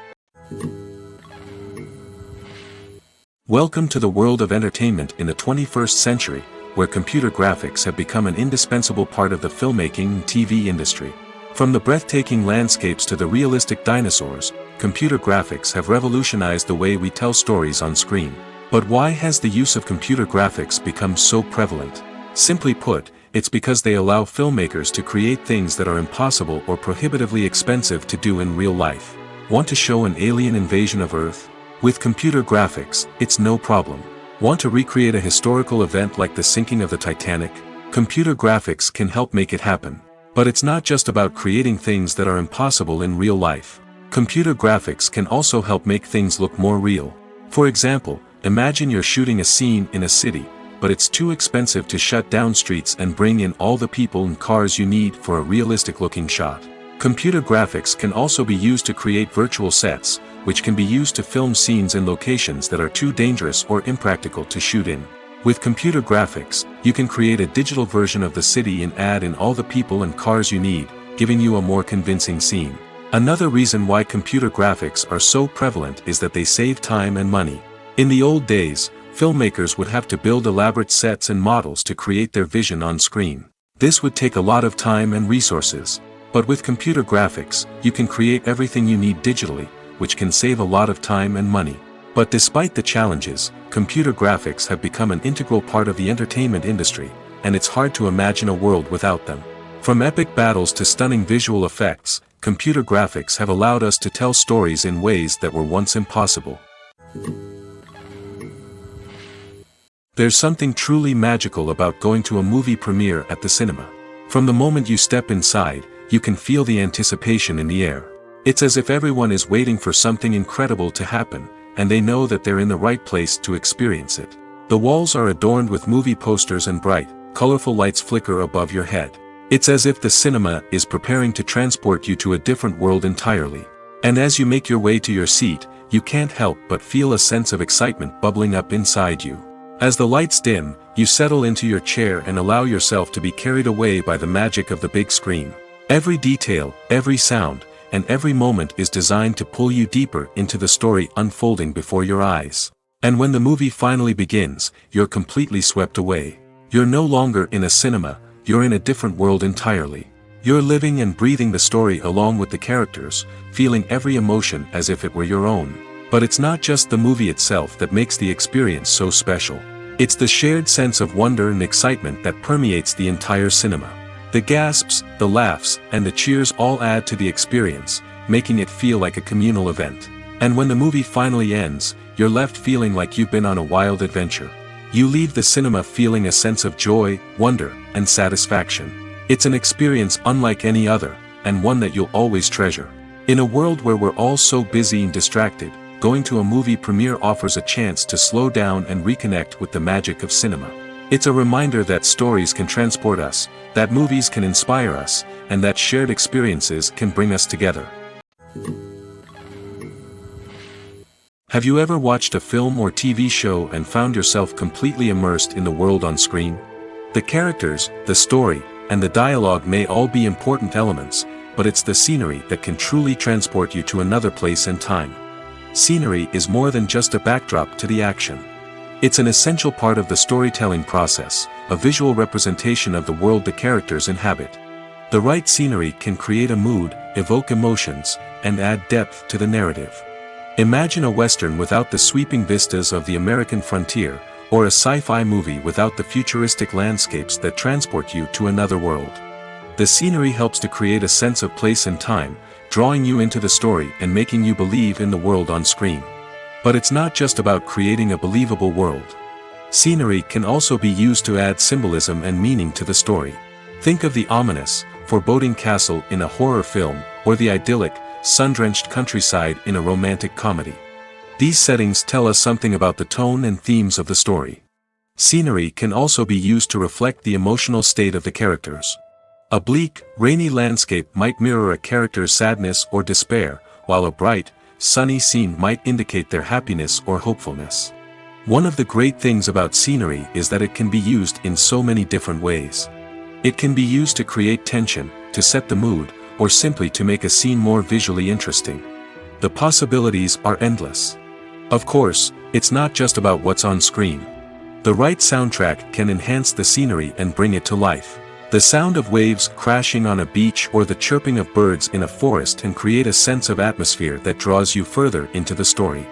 Speaker 1: Welcome to the world of entertainment in the 21st century, where computer graphics have become an indispensable part of the filmmaking and TV industry. From the breathtaking landscapes to the realistic dinosaurs, computer graphics have revolutionized the way we tell stories on screen. But why has the use of computer graphics become so prevalent? Simply put, it's because they allow filmmakers to create things that are impossible or prohibitively expensive to do in real life. Want to show an alien invasion of Earth? With computer graphics, it's no problem. Want to recreate a historical event like the sinking of the Titanic? Computer graphics can help make it happen. But it's not just about creating things that are impossible in real life. Computer graphics can also help make things look more real. For example, imagine you're shooting a scene in a city, but it's too expensive to shut down streets and bring in all the people and cars you need for a realistic-looking shot. Computer graphics can also be used to create virtual sets, which can be used to film scenes in locations that are too dangerous or impractical to shoot in. With computer graphics, you can create a digital version of the city and add in all the people and cars you need, giving you a more convincing scene. Another reason why computer graphics are so prevalent is that they save time and money. In the old days, filmmakers would have to build elaborate sets and models to create their vision on screen. This would take a lot of time and resources. But with computer graphics, you can create everything you need digitally, which can save a lot of time and money. But despite the challenges, computer graphics have become an integral part of the entertainment industry, and it's hard to imagine a world without them. From epic battles to stunning visual effects, computer graphics have allowed us to tell stories in ways that were once impossible. There's something truly magical about going to a movie premiere at the cinema. From the moment you step inside, you can feel the anticipation in the air. It's as if everyone is waiting for something incredible to happen, and they know that they're in the right place to experience it. The walls are adorned with movie posters and bright, colorful lights flicker above your head. It's as if the cinema is preparing to transport you to a different world entirely. And as you make your way to your seat, you can't help but feel a sense of excitement bubbling up inside you. As the lights dim, you settle into your chair and allow yourself to be carried away by the magic of the big screen. Every detail, every sound, and every moment is designed to pull you deeper into the story unfolding before your eyes. And when the movie finally begins, you're completely swept away. You're no longer in a cinema, you're in a different world entirely. You're living and breathing the story along with the characters, feeling every emotion as if it were your own. But it's not just the movie itself that makes the experience so special. It's the shared sense of wonder and excitement that permeates the entire cinema. The gasps, the laughs, and the cheers all add to the experience, making it feel like a communal event. And when the movie finally ends, you're left feeling like you've been on a wild adventure. You leave the cinema feeling a sense of joy, wonder, and satisfaction. It's an experience unlike any other, and one that you'll always treasure. In a world where we're all so busy and distracted, going to a movie premiere offers a chance to slow down and reconnect with the magic of cinema. It's a reminder that stories can transport us, that movies can inspire us, and that shared experiences can bring us together. Have you ever watched a film or TV show and found yourself completely immersed in the world on screen? The characters, the story, and the dialogue may all be important elements, but it's the scenery that can truly transport you to another place and time. Scenery is more than just a backdrop to the action. It's an essential part of the storytelling process, a visual representation of the world the characters inhabit. The right scenery can create a mood, evoke emotions, and add depth to the narrative. Imagine a Western without the sweeping vistas of the American frontier, or a sci-fi movie without the futuristic landscapes that transport you to another world. The scenery helps to create a sense of place and time, drawing you into the story and making you believe in the world on screen. But it's not just about creating a believable world. Scenery can also be used to add symbolism and meaning to the story. Think of the ominous, foreboding castle in a horror film, or the idyllic, sun-drenched countryside in a romantic comedy. These settings tell us something about the tone and themes of the story. Scenery can also be used to reflect the emotional state of the characters. A bleak, rainy landscape might mirror a character's sadness or despair, while a bright, sunny scene might indicate their happiness or hopefulness. One of the great things about scenery is that it can be used in so many different ways. It can be used to create tension, to set the mood, or simply to make a scene more visually interesting. The possibilities are endless. Of course, it's not just about what's on screen. The right soundtrack can enhance the scenery and bring it to life. The sound of waves crashing on a beach or the chirping of birds in a forest can create a sense of atmosphere that draws you further into the story.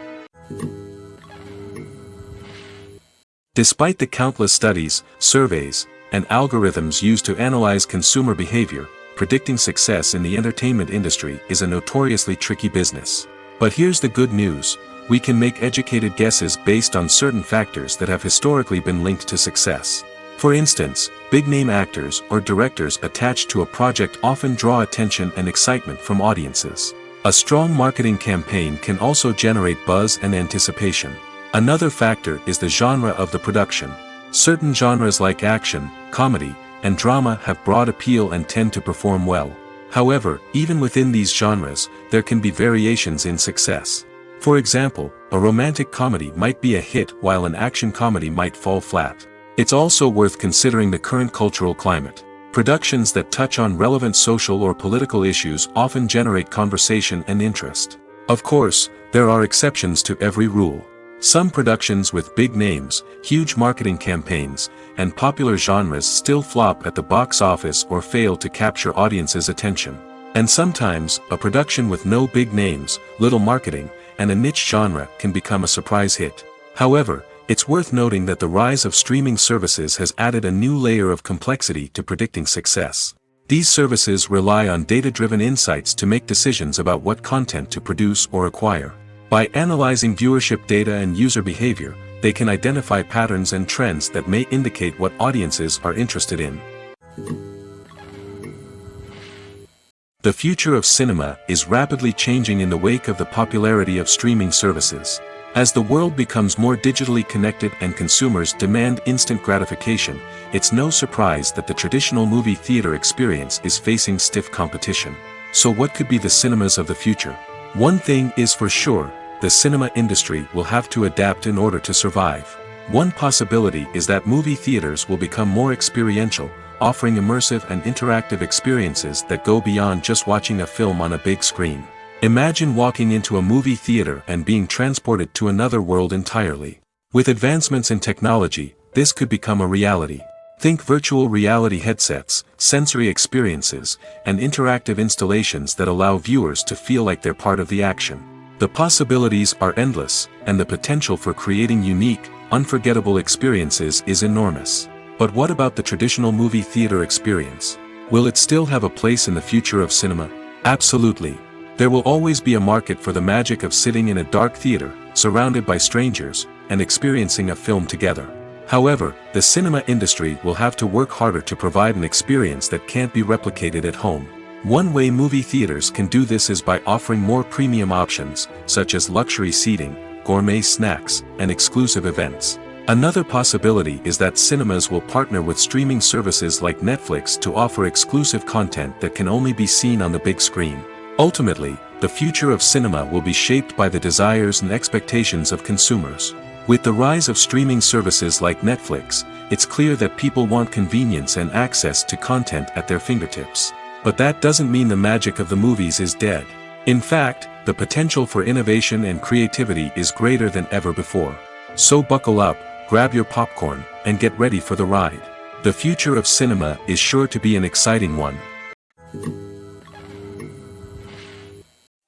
Speaker 1: Despite the countless studies, surveys, and algorithms used to analyze consumer behavior, predicting success in the entertainment industry is a notoriously tricky business. But here's the good news: we can make educated guesses based on certain factors that have historically been linked to success. For instance, big-name actors or directors attached to a project often draw attention and excitement from audiences. A strong marketing campaign can also generate buzz and anticipation. Another factor is the genre of the production. Certain genres like action, comedy, and drama have broad appeal and tend to perform well. However, even within these genres, there can be variations in success. For example, a romantic comedy might be a hit while an action comedy might fall flat. It's also worth considering the current cultural climate. Productions that touch on relevant social or political issues often generate conversation and interest. Of course, there are exceptions to every rule. Some productions with big names, huge marketing campaigns, and popular genres still flop at the box office or fail to capture audiences' attention. And sometimes, a production with no big names, little marketing, and a niche genre can become a surprise hit. However, it's worth noting that the rise of streaming services has added a new layer of complexity to predicting success. These services rely on data-driven insights to make decisions about what content to produce or acquire. By analyzing viewership data and user behavior, they can identify patterns and trends that may indicate what audiences are interested in. The future of cinema is rapidly changing in the wake of the popularity of streaming services. As the world becomes more digitally connected and consumers demand instant gratification, it's no surprise that the traditional movie theater experience is facing stiff competition. So what could be the cinemas of the future? One thing is for sure: the cinema industry will have to adapt in order to survive. One possibility is that movie theaters will become more experiential, offering immersive and interactive experiences that go beyond just watching a film on a big screen. Imagine walking into a movie theater and being transported to another world entirely. With advancements in technology, this could become a reality. Think virtual reality headsets, sensory experiences, and interactive installations that allow viewers to feel like they're part of the action. The possibilities are endless, and the potential for creating unique, unforgettable experiences is enormous. But what about the traditional movie theater experience? Will it still have a place in the future of cinema? Absolutely. There will always be a market for the magic of sitting in a dark theater, surrounded by strangers, and experiencing a film together. However, the cinema industry will have to work harder to provide an experience that can't be replicated at home. One way movie theaters can do this is by offering more premium options, such as luxury seating, gourmet snacks, and exclusive events. Another possibility is that cinemas will partner with streaming services like Netflix to offer exclusive content that can only be seen on the big screen. Ultimately, the future of cinema will be shaped by the desires and expectations of consumers. With the rise of streaming services like Netflix, it's clear that people want convenience and access to content at their fingertips. But that doesn't mean the magic of the movies is dead. In fact, the potential for innovation and creativity is greater than ever before. So buckle up, grab your popcorn, and get ready for the ride. The future of cinema is sure to be an exciting one.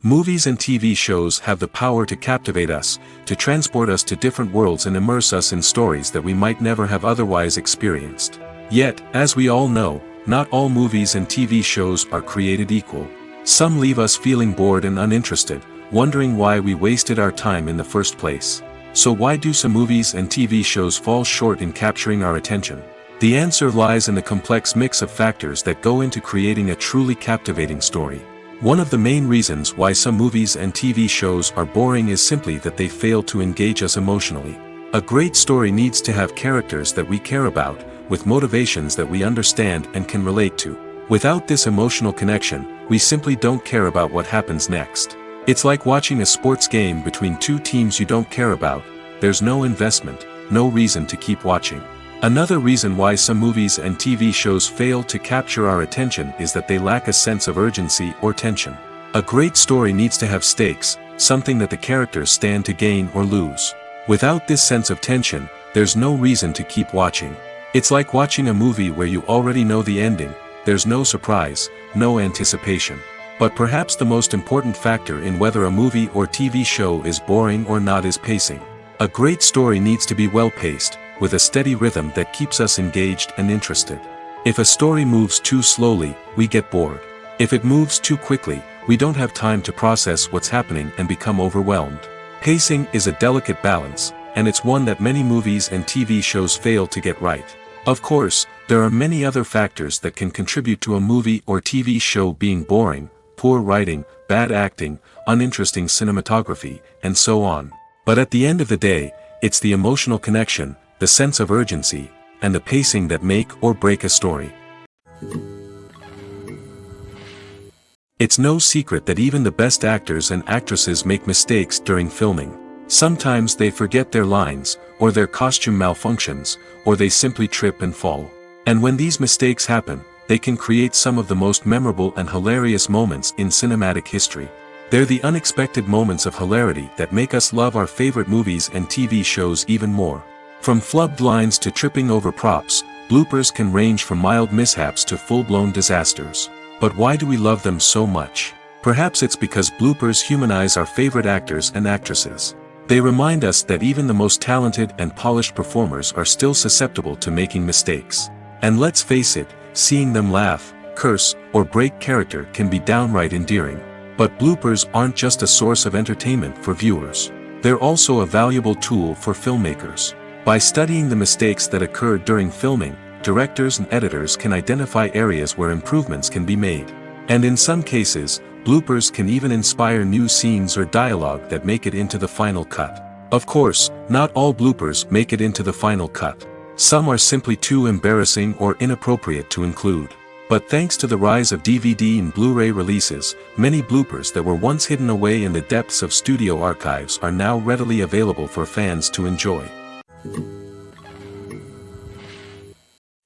Speaker 1: Movies and TV shows have the power to captivate us, to transport us to different worlds and immerse us in stories that we might never have otherwise experienced. Yet, as we all know, not all movies and TV shows are created equal. Some leave us feeling bored and uninterested, wondering why we wasted our time in the first place. So why do some movies and TV shows fall short in capturing our attention? The answer lies in the complex mix of factors that go into creating a truly captivating story. One of the main reasons why some movies and TV shows are boring is simply that they fail to engage us emotionally. A great story needs to have characters that we care about, with motivations that we understand and can relate to. Without this emotional connection, we simply don't care about what happens next. It's like watching a sports game between two teams you don't care about. There's no investment, no reason to keep watching. Another reason why some movies and TV shows fail to capture our attention is that they lack a sense of urgency or tension. A great story needs to have stakes, something that the characters stand to gain or lose. Without this sense of tension, there's no reason to keep watching. It's like watching a movie where you already know the ending. There's no surprise, no anticipation. But perhaps the most important factor in whether a movie or TV show is boring or not is pacing. A great story needs to be well-paced, with a steady rhythm that keeps us engaged and interested. If a story moves too slowly, we get bored. If it moves too quickly, we don't have time to process what's happening and become overwhelmed. Pacing is a delicate balance, and it's one that many movies and TV shows fail to get right. Of course, there are many other factors that can contribute to a movie or TV show being boring: poor writing, bad acting, uninteresting cinematography, and so on. But at the end of the day, it's the emotional connection, the sense of urgency, and the pacing that make or break a story. It's no secret that even the best actors and actresses make mistakes during filming. Sometimes they forget their lines, or their costume malfunctions, or they simply trip and fall. And when these mistakes happen, they can create some of the most memorable and hilarious moments in cinematic history. They're the unexpected moments of hilarity that make us love our favorite movies and TV shows even more. From flubbed lines to tripping over props, bloopers can range from mild mishaps to full-blown disasters. But why do we love them so much? Perhaps it's because bloopers humanize our favorite actors and actresses. They remind us that even the most talented and polished performers are still susceptible to making mistakes. And let's face it, seeing them laugh, curse, or break character can be downright endearing. But bloopers aren't just a source of entertainment for viewers. They're also a valuable tool for filmmakers. By studying the mistakes that occurred during filming, directors and editors can identify areas where improvements can be made. And in some cases, bloopers can even inspire new scenes or dialogue that make it into the final cut. Of course, not all bloopers make it into the final cut. Some are simply too embarrassing or inappropriate to include. But thanks to the rise of DVD and Blu-ray releases, many bloopers that were once hidden away in the depths of studio archives are now readily available for fans to enjoy.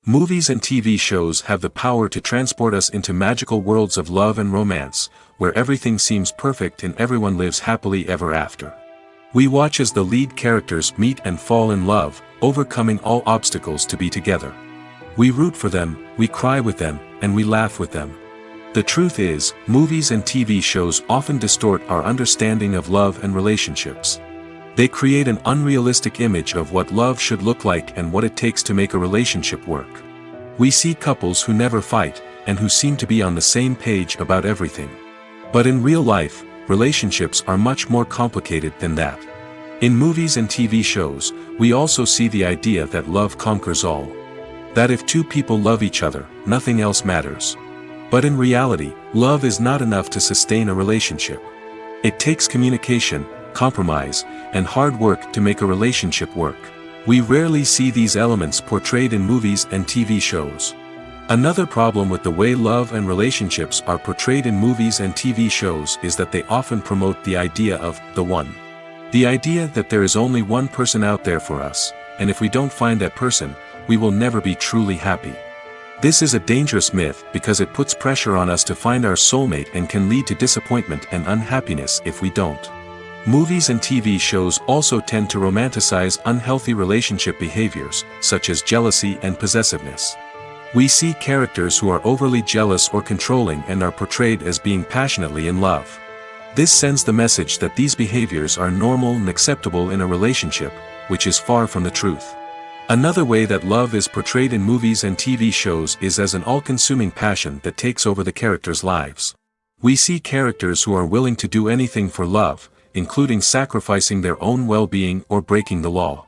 Speaker 1: Movies and TV shows have the power to transport us into magical worlds of love and romance, where everything seems perfect and everyone lives happily ever after. We watch as the lead characters meet and fall in love, overcoming all obstacles to be together. We root for them, we cry with them, and we laugh with them. The truth is, movies and TV shows often distort our understanding of love and relationships. They create an unrealistic image of what love should look like and what it takes to make a relationship work. We see couples who never fight, and who seem to be on the same page about everything. But in real life, relationships are much more complicated than that. In movies and TV shows, we also see the idea that love conquers all. That if two people love each other, nothing else matters. But in reality, love is not enough to sustain a relationship. It takes communication, compromise, and hard work to make a relationship work. We rarely see these elements portrayed in movies and TV shows. Another problem with the way love and relationships are portrayed in movies and TV shows is that they often promote the idea of the one. The idea that there is only one person out there for us, and if we don't find that person, we will never be truly happy. This is a dangerous myth because it puts pressure on us to find our soulmate and can lead to disappointment and unhappiness if we don't. Movies and TV shows also tend to romanticize unhealthy relationship behaviors, such as jealousy and possessiveness. We see characters who are overly jealous or controlling and are portrayed as being passionately in love. This sends the message that these behaviors are normal and acceptable in a relationship, which is far from the truth. Another way that love is portrayed in movies and TV shows is as an all-consuming passion that takes over the characters' lives. We see characters who are willing to do anything for love, including sacrificing their own well-being or breaking the law.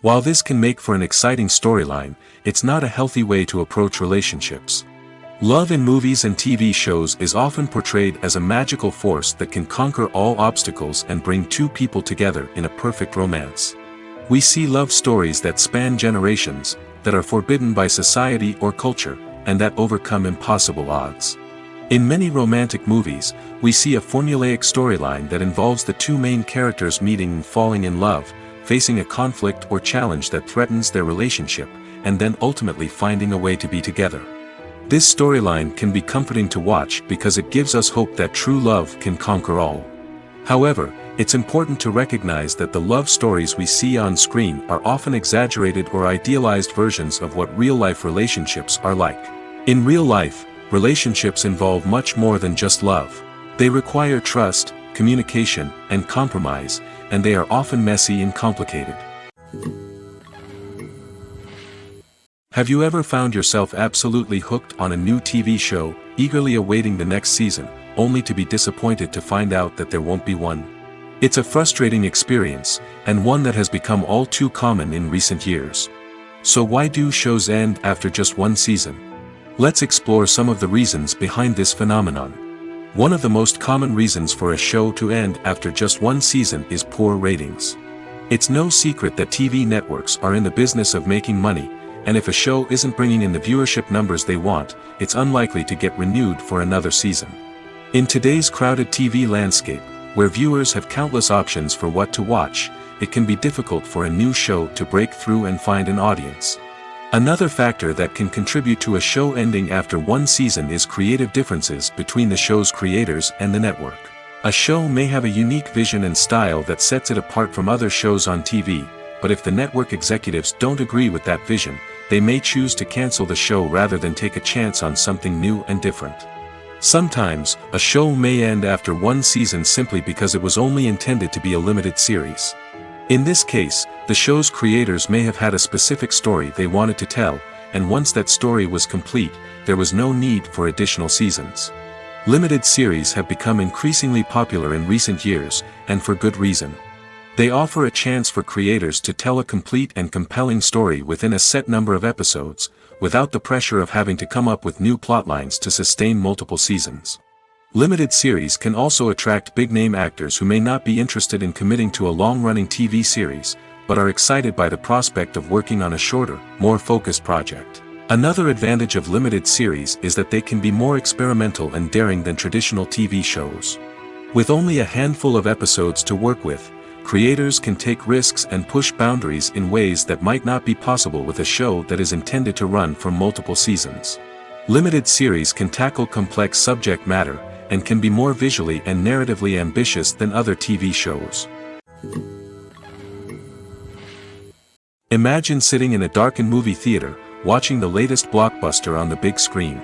Speaker 1: While this can make for an exciting storyline, it's not a healthy way to approach relationships. Love in movies and TV shows is often portrayed as a magical force that can conquer all obstacles and bring two people together in a perfect romance. We see love stories that span generations, that are forbidden by society or culture, and that overcome impossible odds. In many romantic movies, we see a formulaic storyline that involves the two main characters meeting and falling in love, facing a conflict or challenge that threatens their relationship, and then ultimately finding a way to be together. This storyline can be comforting to watch because it gives us hope that true love can conquer all. However, it's important to recognize that the love stories we see on screen are often exaggerated or idealized versions of what real-life relationships are like. In real life, relationships involve much more than just love. They require trust, communication, and compromise, and they are often messy and complicated. Have you ever found yourself absolutely hooked on a new TV show, eagerly awaiting the next season, only to be disappointed to find out that there won't be one? It's a frustrating experience, and one that has become all too common in recent years. So why do shows end after just one season? Let's explore some of the reasons behind this phenomenon. One of the most common reasons for a show to end after just one season is poor ratings. It's no secret that TV networks are in the business of making money, and if a show isn't bringing in the viewership numbers they want, it's unlikely to get renewed for another season. In today's crowded TV landscape, where viewers have countless options for what to watch, it can be difficult for a new show to break through and find an audience. Another factor that can contribute to a show ending after one season is creative differences between the show's creators and the network. A show may have a unique vision and style that sets it apart from other shows on TV, but if the network executives don't agree with that vision, they may choose to cancel the show rather than take a chance on something new and different. Sometimes, a show may end after one season simply because it was only intended to be a limited series. In this case, the show's creators may have had a specific story they wanted to tell, and once that story was complete, there was no need for additional seasons. Limited series have become increasingly popular in recent years, and for good reason. They offer a chance for creators to tell a complete and compelling story within a set number of episodes, without the pressure of having to come up with new plotlines to sustain multiple seasons. Limited series can also attract big-name actors who may not be interested in committing to a long-running TV series, but are excited by the prospect of working on a shorter, more focused project. Another advantage of limited series is that they can be more experimental and daring than traditional TV shows. With only a handful of episodes to work with, creators can take risks and push boundaries in ways that might not be possible with a show that is intended to run for multiple seasons. Limited series can tackle complex subject matter, and can be more visually and narratively ambitious than other TV shows. Imagine sitting in a darkened movie theater, watching the latest blockbuster on the big screen.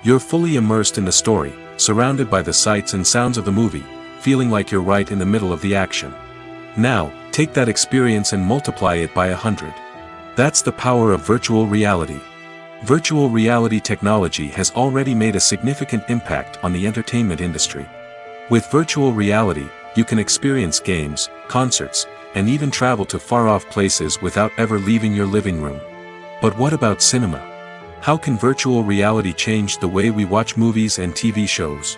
Speaker 1: You're fully immersed in the story, surrounded by the sights and sounds of the movie, feeling like you're right in the middle of the action. Now, take that experience and multiply it by 100. That's the power of virtual reality. Virtual reality technology has already made a significant impact on the entertainment industry. With virtual reality, you can experience games, concerts, and even travel to far-off places without ever leaving your living room. But what about cinema? How can virtual reality change the way we watch movies and TV shows?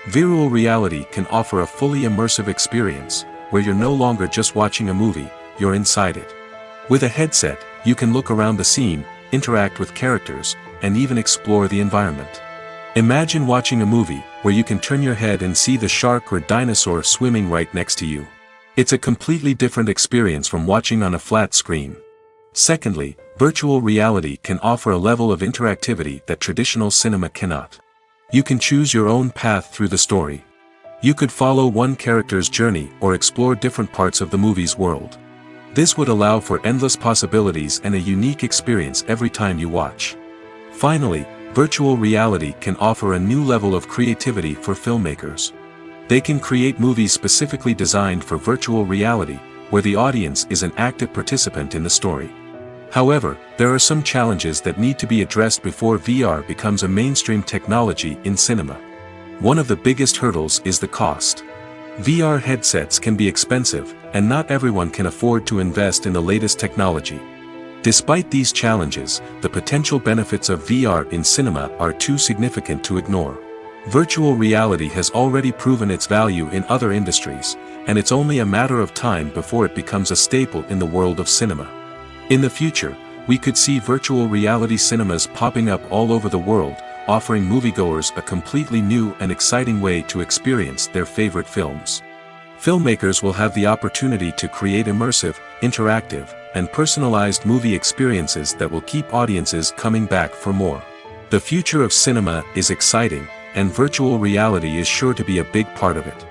Speaker 1: Virtual reality can offer a fully immersive experience, where you're no longer just watching a movie, you're inside it. With a headset, you can look around the scene, interact with characters, and even explore the environment. Imagine watching a movie where you can turn your head and see the shark or dinosaur swimming right next to you. It's a completely different experience from watching on a flat screen. Secondly, virtual reality can offer a level of interactivity that traditional cinema cannot. You can choose your own path through the story. You could follow one character's journey or explore different parts of the movie's world. This would allow for endless possibilities and a unique experience every time you watch. Finally, virtual reality can offer a new level of creativity for filmmakers. They can create movies specifically designed for virtual reality, where the audience is an active participant in the story. However, there are some challenges that need to be addressed before VR becomes a mainstream technology in cinema. One of the biggest hurdles is the cost. VR headsets can be expensive, and not everyone can afford to invest in the latest technology. Despite these challenges, the potential benefits of VR in cinema are too significant to ignore. Virtual reality has already proven its value in other industries, and it's only a matter of time before it becomes a staple in the world of cinema. In the future, we could see virtual reality cinemas popping up all over the world, offering moviegoers a completely new and exciting way to experience their favorite films. Filmmakers will have the opportunity to create immersive, interactive, and personalized movie experiences that will keep audiences coming back for more. The future of cinema is exciting, and virtual reality is sure to be a big part of it.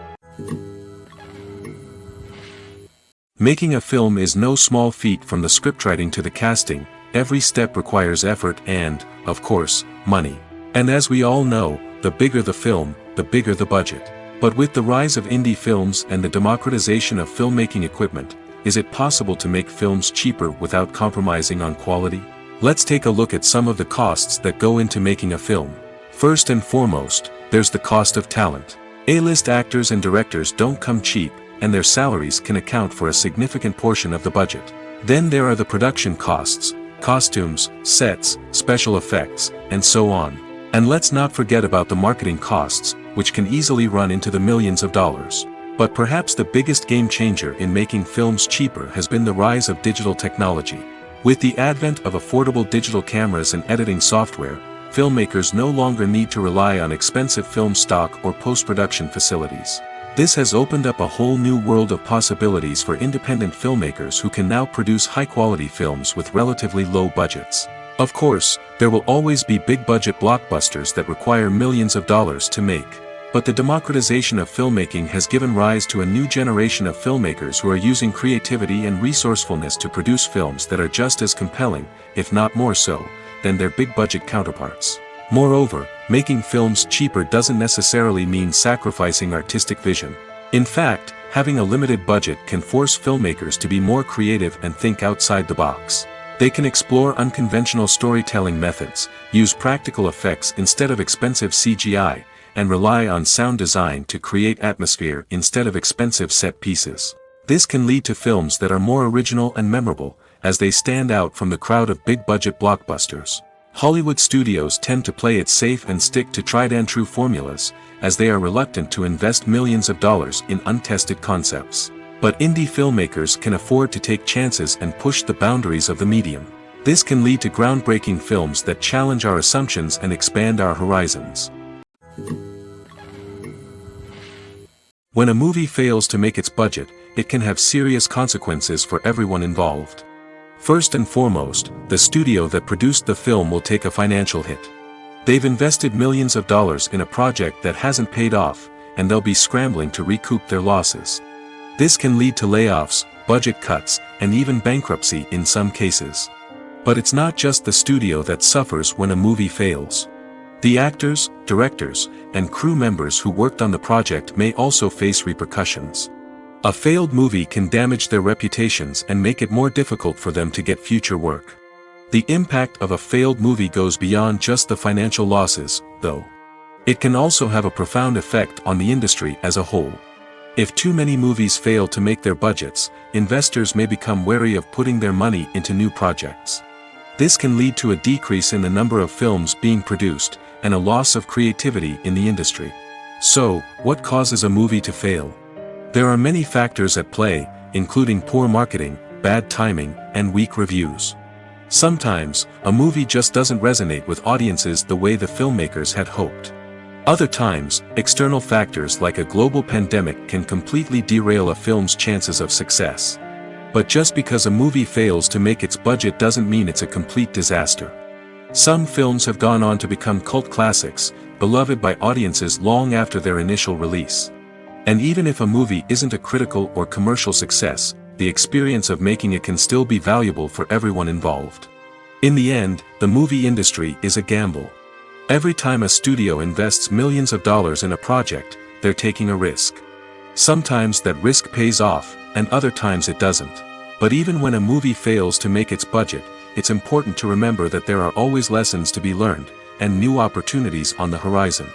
Speaker 1: Making a film is no small feat. From the scriptwriting to the casting, every step requires effort and, of course, money. And as we all know, the bigger the film, the bigger the budget. But with the rise of indie films and the democratization of filmmaking equipment, is it possible to make films cheaper without compromising on quality? Let's take a look at some of the costs that go into making a film. First and foremost, there's the cost of talent. A-list actors and directors don't come cheap, and their salaries can account for a significant portion of the budget. Then there are the production costs, costumes, sets, special effects, and so on. And let's not forget about the marketing costs, which can easily run into the millions of dollars. But perhaps the biggest game changer in making films cheaper has been the rise of digital technology. With the advent of affordable digital cameras and editing software, filmmakers no longer need to rely on expensive film stock or post-production facilities. This has opened up a whole new world of possibilities for independent filmmakers who can now produce high-quality films with relatively low budgets. Of course, there will always be big-budget blockbusters that require millions of dollars to make. But the democratization of filmmaking has given rise to a new generation of filmmakers who are using creativity and resourcefulness to produce films that are just as compelling, if not more so, than their big-budget counterparts. Moreover, making films cheaper doesn't necessarily mean sacrificing artistic vision. In fact, having a limited budget can force filmmakers to be more creative and think outside the box. They can explore unconventional storytelling methods, use practical effects instead of expensive CGI, and rely on sound design to create atmosphere instead of expensive set pieces. This can lead to films that are more original and memorable, as they stand out from the crowd of big-budget blockbusters. Hollywood studios tend to play it safe and stick to tried-and-true formulas, as they are reluctant to invest millions of dollars in untested concepts. But indie filmmakers can afford to take chances and push the boundaries of the medium. This can lead to groundbreaking films that challenge our assumptions and expand our horizons. When a movie fails to make its budget, it can have serious consequences for everyone involved. First and foremost, the studio that produced the film will take a financial hit. They've invested millions of dollars in a project that hasn't paid off, and they'll be scrambling to recoup their losses. This can lead to layoffs, budget cuts, and even bankruptcy in some cases. But it's not just the studio that suffers when a movie fails. The actors, directors, and crew members who worked on the project may also face repercussions. A failed movie can damage their reputations and make it more difficult for them to get future work. The impact of a failed movie goes beyond just the financial losses, though. It can also have a profound effect on the industry as a whole. If too many movies fail to make their budgets, investors may become wary of putting their money into new projects. This can lead to a decrease in the number of films being produced, and a loss of creativity in the industry. So, what causes a movie to fail? There are many factors at play, including poor marketing, bad timing, and weak reviews. Sometimes, a movie just doesn't resonate with audiences the way the filmmakers had hoped. Other times, external factors like a global pandemic can completely derail a film's chances of success. But just because a movie fails to make its budget doesn't mean it's a complete disaster. Some films have gone on to become cult classics, beloved by audiences long after their initial release. And even if a movie isn't a critical or commercial success, the experience of making it can still be valuable for everyone involved. In the end, the movie industry is a gamble. Every time a studio invests millions of dollars in a project, they're taking a risk. Sometimes that risk pays off, and other times it doesn't. But even when a movie fails to make its budget, it's important to remember that there are always lessons to be learned, and new opportunities on the horizon.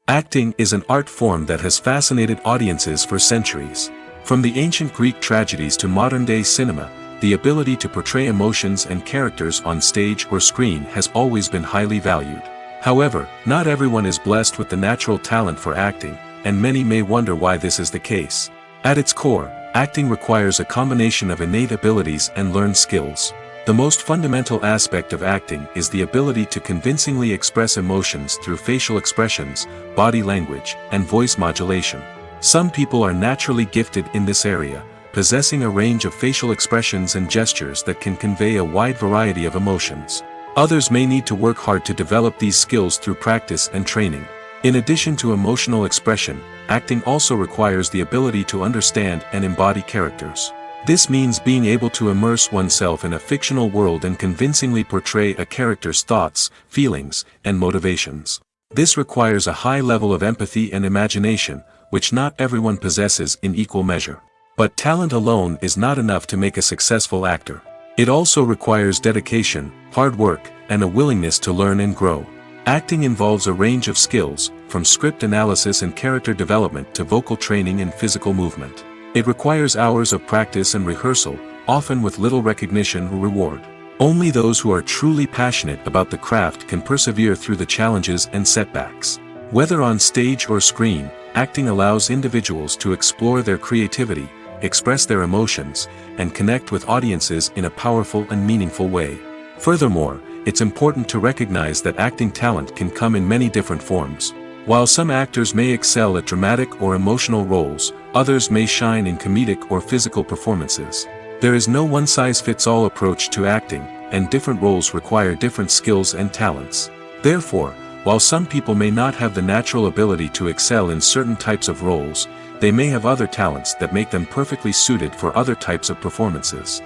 Speaker 1: Acting is an art form that has fascinated audiences for centuries. From the ancient Greek tragedies to modern-day cinema, the ability to portray emotions and characters on stage or screen has always been highly valued. However, not everyone is blessed with the natural talent for acting, and many may wonder why this is the case. At its core, acting requires a combination of innate abilities and learned skills. The most fundamental aspect of acting is the ability to convincingly express emotions through facial expressions, body language, and voice modulation. Some people are naturally gifted in this area, possessing a range of facial expressions and gestures that can convey a wide variety of emotions. Others may need to work hard to develop these skills through practice and training. In addition to emotional expression, acting also requires the ability to understand and embody characters. This means being able to immerse oneself in a fictional world and convincingly portray a character's thoughts, feelings, and motivations. This requires a high level of empathy and imagination, which not everyone possesses in equal measure. But talent alone is not enough to make a successful actor. It also requires dedication, hard work, and a willingness to learn and grow. Acting involves a range of skills, from script analysis and character development to vocal training and physical movement. It requires hours of practice and rehearsal, often with little recognition or reward. Only those who are truly passionate about the craft can persevere through the challenges and setbacks. Whether on stage or screen, acting allows individuals to explore their creativity, express their emotions, and connect with audiences in a powerful and meaningful way. Furthermore, it's important to recognize that acting talent can come in many different forms. While some actors may excel at dramatic or emotional roles, others may shine in comedic or physical performances. There is no one-size-fits-all approach to acting, and different roles require different skills and talents. Therefore, while some people may not have the natural ability to excel in certain types of roles, they may have other talents that make them perfectly suited for other types of performances.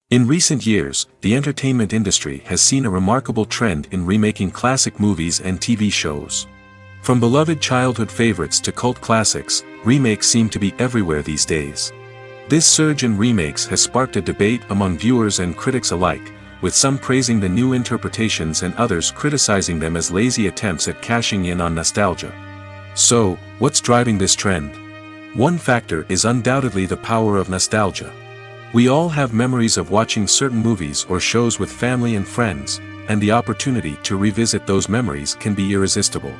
Speaker 1: In recent years, the entertainment industry has seen a remarkable trend in remaking classic movies and TV shows. From beloved childhood favorites to cult classics, remakes seem to be everywhere these days. This surge in remakes has sparked a debate among viewers and critics alike, with some praising the new interpretations and others criticizing them as lazy attempts at cashing in on nostalgia. So, what's driving this trend? One factor is undoubtedly the power of nostalgia. We all have memories of watching certain movies or shows with family and friends, and the opportunity to revisit those memories can be irresistible.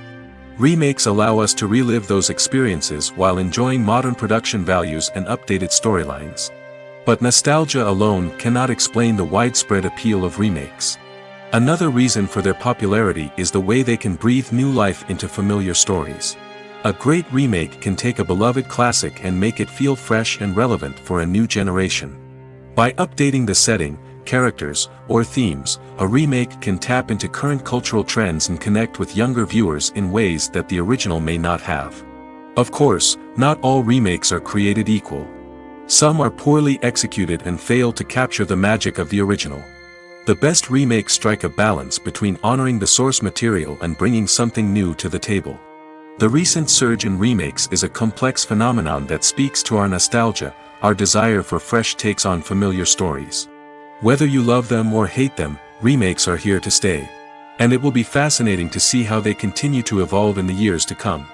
Speaker 1: Remakes allow us to relive those experiences while enjoying modern production values and updated storylines. But nostalgia alone cannot explain the widespread appeal of remakes. Another reason for their popularity is the way they can breathe new life into familiar stories. A great remake can take a beloved classic and make it feel fresh and relevant for a new generation. By updating the setting, characters, or themes, a remake can tap into current cultural trends and connect with younger viewers in ways that the original may not have. Of course, not all remakes are created equal. Some are poorly executed and fail to capture the magic of the original. The best remakes strike a balance between honoring the source material and bringing something new to the table. The recent surge in remakes is a complex phenomenon that speaks to our nostalgia, our desire for fresh takes on familiar stories. Whether you love them or hate them, remakes are here to stay. And it will be fascinating to see how they continue to evolve in the years to come.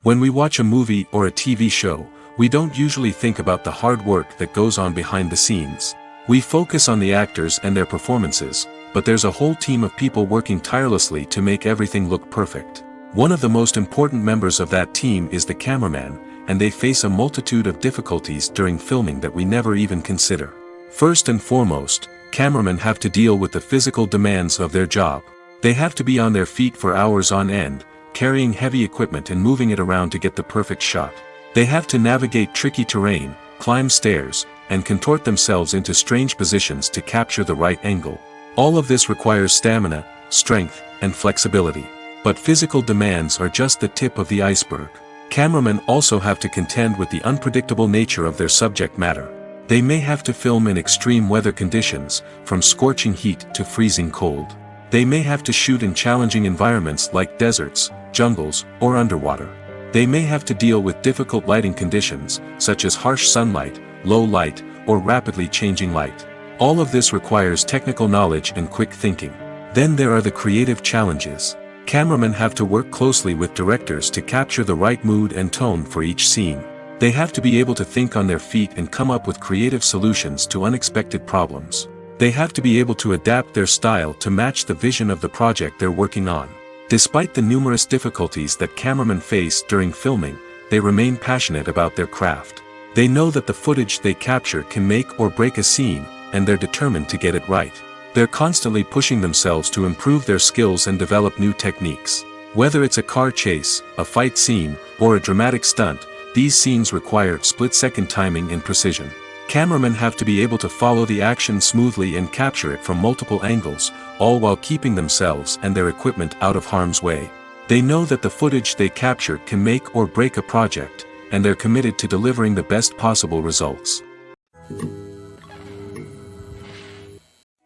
Speaker 1: When we watch a movie or a TV show, we don't usually think about the hard work that goes on behind the scenes. We focus on the actors and their performances, but there's a whole team of people working tirelessly to make everything look perfect. One of the most important members of that team is the cameraman, and they face a multitude of difficulties during filming that we never even consider. First and foremost, cameramen have to deal with the physical demands of their job. They have to be on their feet for hours on end, carrying heavy equipment and moving it around to get the perfect shot. They have to navigate tricky terrain, climb stairs, and contort themselves into strange positions to capture the right angle. All of this requires stamina, strength, and flexibility. But physical demands are just the tip of the iceberg. Cameramen also have to contend with the unpredictable nature of their subject matter. They may have to film in extreme weather conditions, from scorching heat to freezing cold. They may have to shoot in challenging environments like deserts, jungles, or underwater. They may have to deal with difficult lighting conditions, such as harsh sunlight, low light, or rapidly changing light. All of this requires technical knowledge and quick thinking. Then there are the creative challenges. Cameramen have to work closely with directors to capture the right mood and tone for each scene. They have to be able to think on their feet and come up with creative solutions to unexpected problems. They have to be able to adapt their style to match the vision of the project they're working on. Despite the numerous difficulties that cameramen face during filming, they remain passionate about their craft. They know that the footage they capture can make or break a scene, and they're determined to get it right. They're constantly pushing themselves to improve their skills and develop new techniques. Whether it's a car chase, a fight scene, or a dramatic stunt, these scenes require split-second timing and precision. Cameramen have to be able to follow the action smoothly and capture it from multiple angles, all while keeping themselves and their equipment out of harm's way. They know that the footage they capture can make or break a project, and they're committed to delivering the best possible results.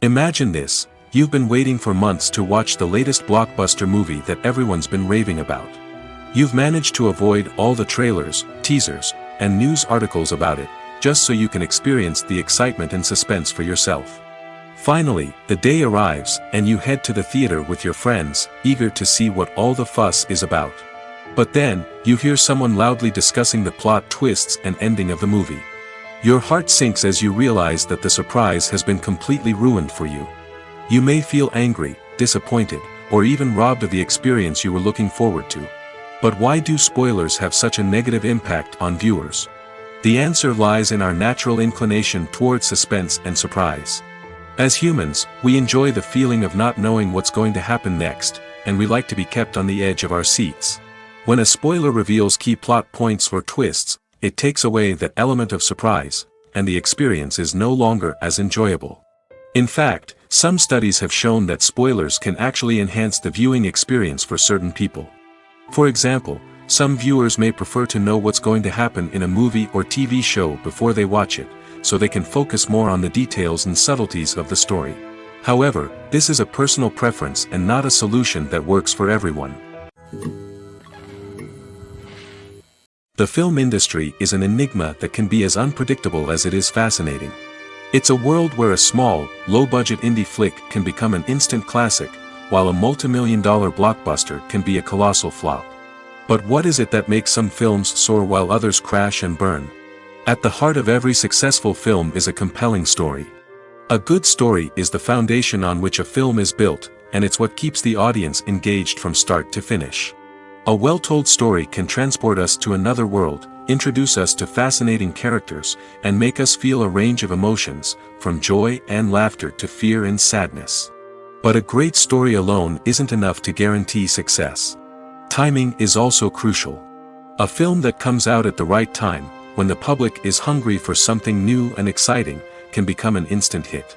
Speaker 1: Imagine this: you've been waiting for months to watch the latest blockbuster movie that everyone's been raving about. You've managed to avoid all the trailers, teasers, and news articles about it, just so you can experience the excitement and suspense for yourself. Finally, the day arrives, and you head to the theater with your friends, eager to see what all the fuss is about. But then, you hear someone loudly discussing the plot twists and ending of the movie. Your heart sinks as you realize that the surprise has been completely ruined for you. You may feel angry, disappointed, or even robbed of the experience you were looking forward to. But why do spoilers have such a negative impact on viewers? The answer lies in our natural inclination toward suspense and surprise. As humans, we enjoy the feeling of not knowing what's going to happen next, and we like to be kept on the edge of our seats. When a spoiler reveals key plot points or twists, it takes away that element of surprise, and the experience is no longer as enjoyable. In fact, some studies have shown that spoilers can actually enhance the viewing experience for certain people. For example, some viewers may prefer to know what's going to happen in a movie or TV show before they watch it, so they can focus more on the details and subtleties of the story. However, this is a personal preference and not a solution that works for everyone. The film industry is an enigma that can be as unpredictable as it is fascinating. It's a world where a small, low-budget indie flick can become an instant classic, while a multi-million-dollar blockbuster can be a colossal flop. But what is it that makes some films soar while others crash and burn? At the heart of every successful film is a compelling story. A good story is the foundation on which a film is built, and it's what keeps the audience engaged from start to finish. A well-told story can transport us to another world, introduce us to fascinating characters, and make us feel a range of emotions, from joy and laughter to fear and sadness. But a great story alone isn't enough to guarantee success. Timing is also crucial. A film that comes out at the right time, when the public is hungry for something new and exciting, can become an instant hit.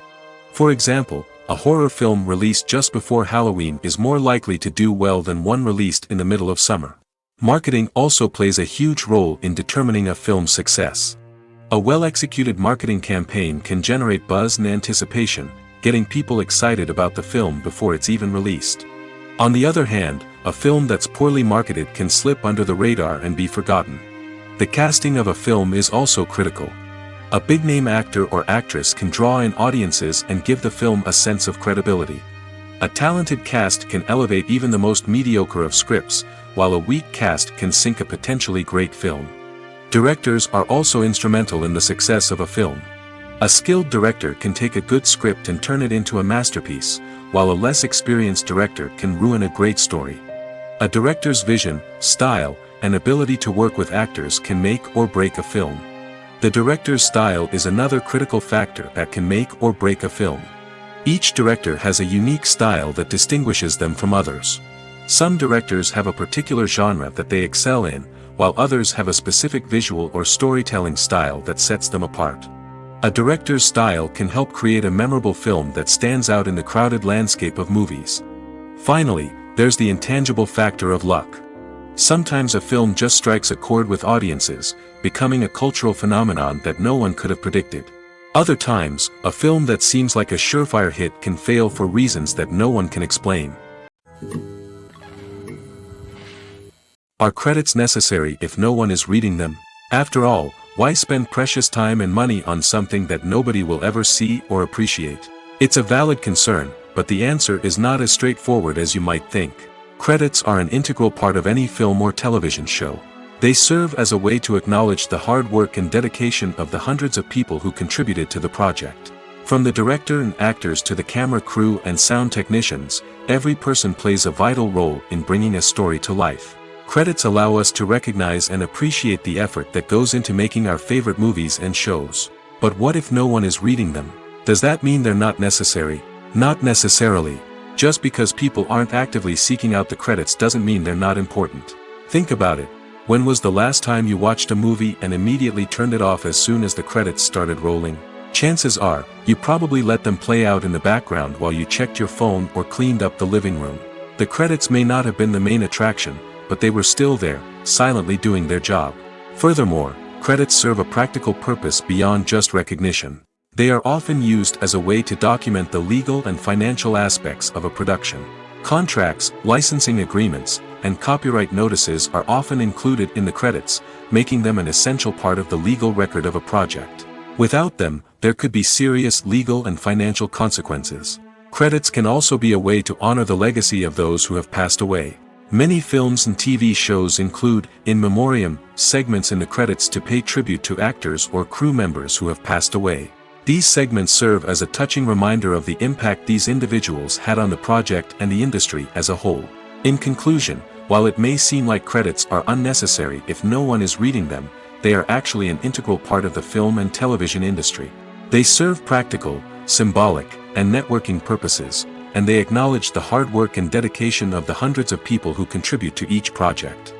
Speaker 1: For example, A horror film released just before Halloween is more likely to do well than one released in the middle of summer. Marketing also plays a huge role in determining a film's success. A well-executed marketing campaign can generate buzz and anticipation, getting people excited about the film before it's even released. On the other hand, a film that's poorly marketed can slip under the radar and be forgotten. The casting of a film is also critical. A big-name actor or actress can draw in audiences and give the film a sense of credibility. A talented cast can elevate even the most mediocre of scripts, while a weak cast can sink a potentially great film. Directors are also instrumental in the success of a film. A skilled director can take a good script and turn it into a masterpiece, while a less experienced director can ruin a great story. A director's vision, style, and ability to work with actors can make or break a film. The director's style is another critical factor that can make or break a film. Each director has a unique style that distinguishes them from others. Some directors have a particular genre that they excel in, while others have a specific visual or storytelling style that sets them apart. A director's style can help create a memorable film that stands out in the crowded landscape of movies. Finally, there's the intangible factor of luck. Sometimes a film just strikes a chord with audiences, becoming a cultural phenomenon that no one could have predicted. Other times, a film that seems like a surefire hit can fail for reasons that no one can explain. Are credits necessary if no one is reading them? After all, why spend precious time and money on something that nobody will ever see or appreciate? It's a valid concern, but the answer is not as straightforward as you might think. Credits are an integral part of any film or television show. They serve as a way to acknowledge the hard work and dedication of the hundreds of people who contributed to the project. From the director and actors to the camera crew and sound technicians, every person plays a vital role in bringing a story to life. Credits allow us to recognize and appreciate the effort that goes into making our favorite movies and shows. But what if no one is reading them? Does that mean they're not necessary? Not necessarily. Just because people aren't actively seeking out the credits doesn't mean they're not important. Think about it. When was the last time you watched a movie and immediately turned it off as soon as the credits started rolling? Chances are, you probably let them play out in the background while you checked your phone or cleaned up the living room. The credits may not have been the main attraction, but they were still there, silently doing their job. Furthermore, credits serve a practical purpose beyond just recognition. They are often used as a way to document the legal and financial aspects of a production. Contracts, licensing agreements, and copyright notices are often included in the credits, making them an essential part of the legal record of a project. Without them, there could be serious legal and financial consequences. Credits can also be a way to honor the legacy of those who have passed away. Many films and TV shows include, in memoriam, segments in the credits to pay tribute to actors or crew members who have passed away. These segments serve as a touching reminder of the impact these individuals had on the project and the industry as a whole. In conclusion, while it may seem like credits are unnecessary if no one is reading them, they are actually an integral part of the film and television industry. They serve practical, symbolic, and networking purposes, and they acknowledge the hard work and dedication of the hundreds of people who contribute to each project.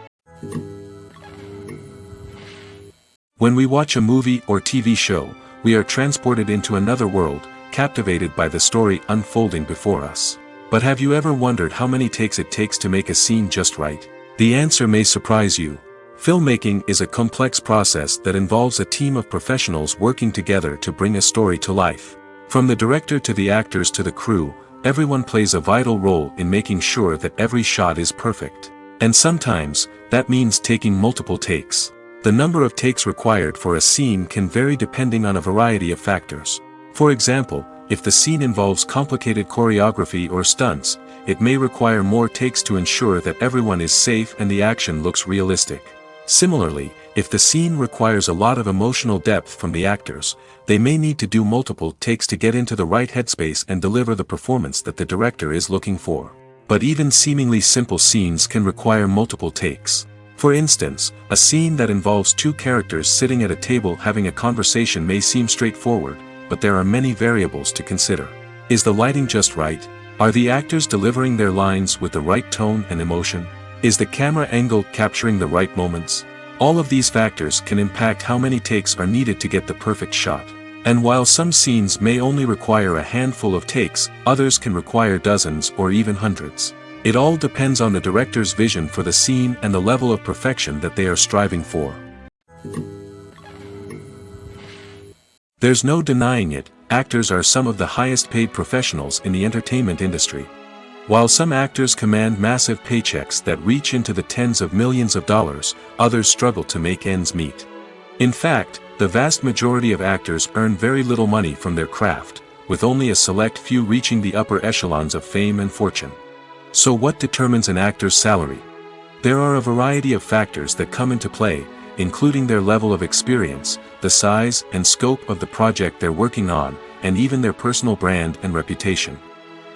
Speaker 1: When we watch a movie or TV show, we are transported into another world, captivated by the story unfolding before us. But have you ever wondered how many takes it takes to make a scene just right? The answer may surprise you. Filmmaking is a complex process that involves a team of professionals working together to bring a story to life. From the director to the actors to the crew, everyone plays a vital role in making sure that every shot is perfect. And sometimes, that means taking multiple takes. The number of takes required for a scene can vary depending on a variety of factors. For example, if the scene involves complicated choreography or stunts, it may require more takes to ensure that everyone is safe and the action looks realistic. Similarly, if the scene requires a lot of emotional depth from the actors, they may need to do multiple takes to get into the right headspace and deliver the performance that the director is looking for. But even seemingly simple scenes can require multiple takes. For instance, a scene that involves two characters sitting at a table having a conversation may seem straightforward, but there are many variables to consider. Is the lighting just right? Are the actors delivering their lines with the right tone and emotion? Is the camera angle capturing the right moments? All of these factors can impact how many takes are needed to get the perfect shot. And while some scenes may only require a handful of takes, others can require dozens or even hundreds. It all depends on the director's vision for the scene and the level of perfection that they are striving for. There's no denying it, actors are some of the highest paid professionals in the entertainment industry. While some actors command massive paychecks that reach into the tens of millions of dollars, others struggle to make ends meet. In fact, the vast majority of actors earn very little money from their craft, with only a select few reaching the upper echelons of fame and fortune. So what determines an actor's salary? There are a variety of factors that come into play, including their level of experience, the size and scope of the project they're working on, and even their personal brand and reputation.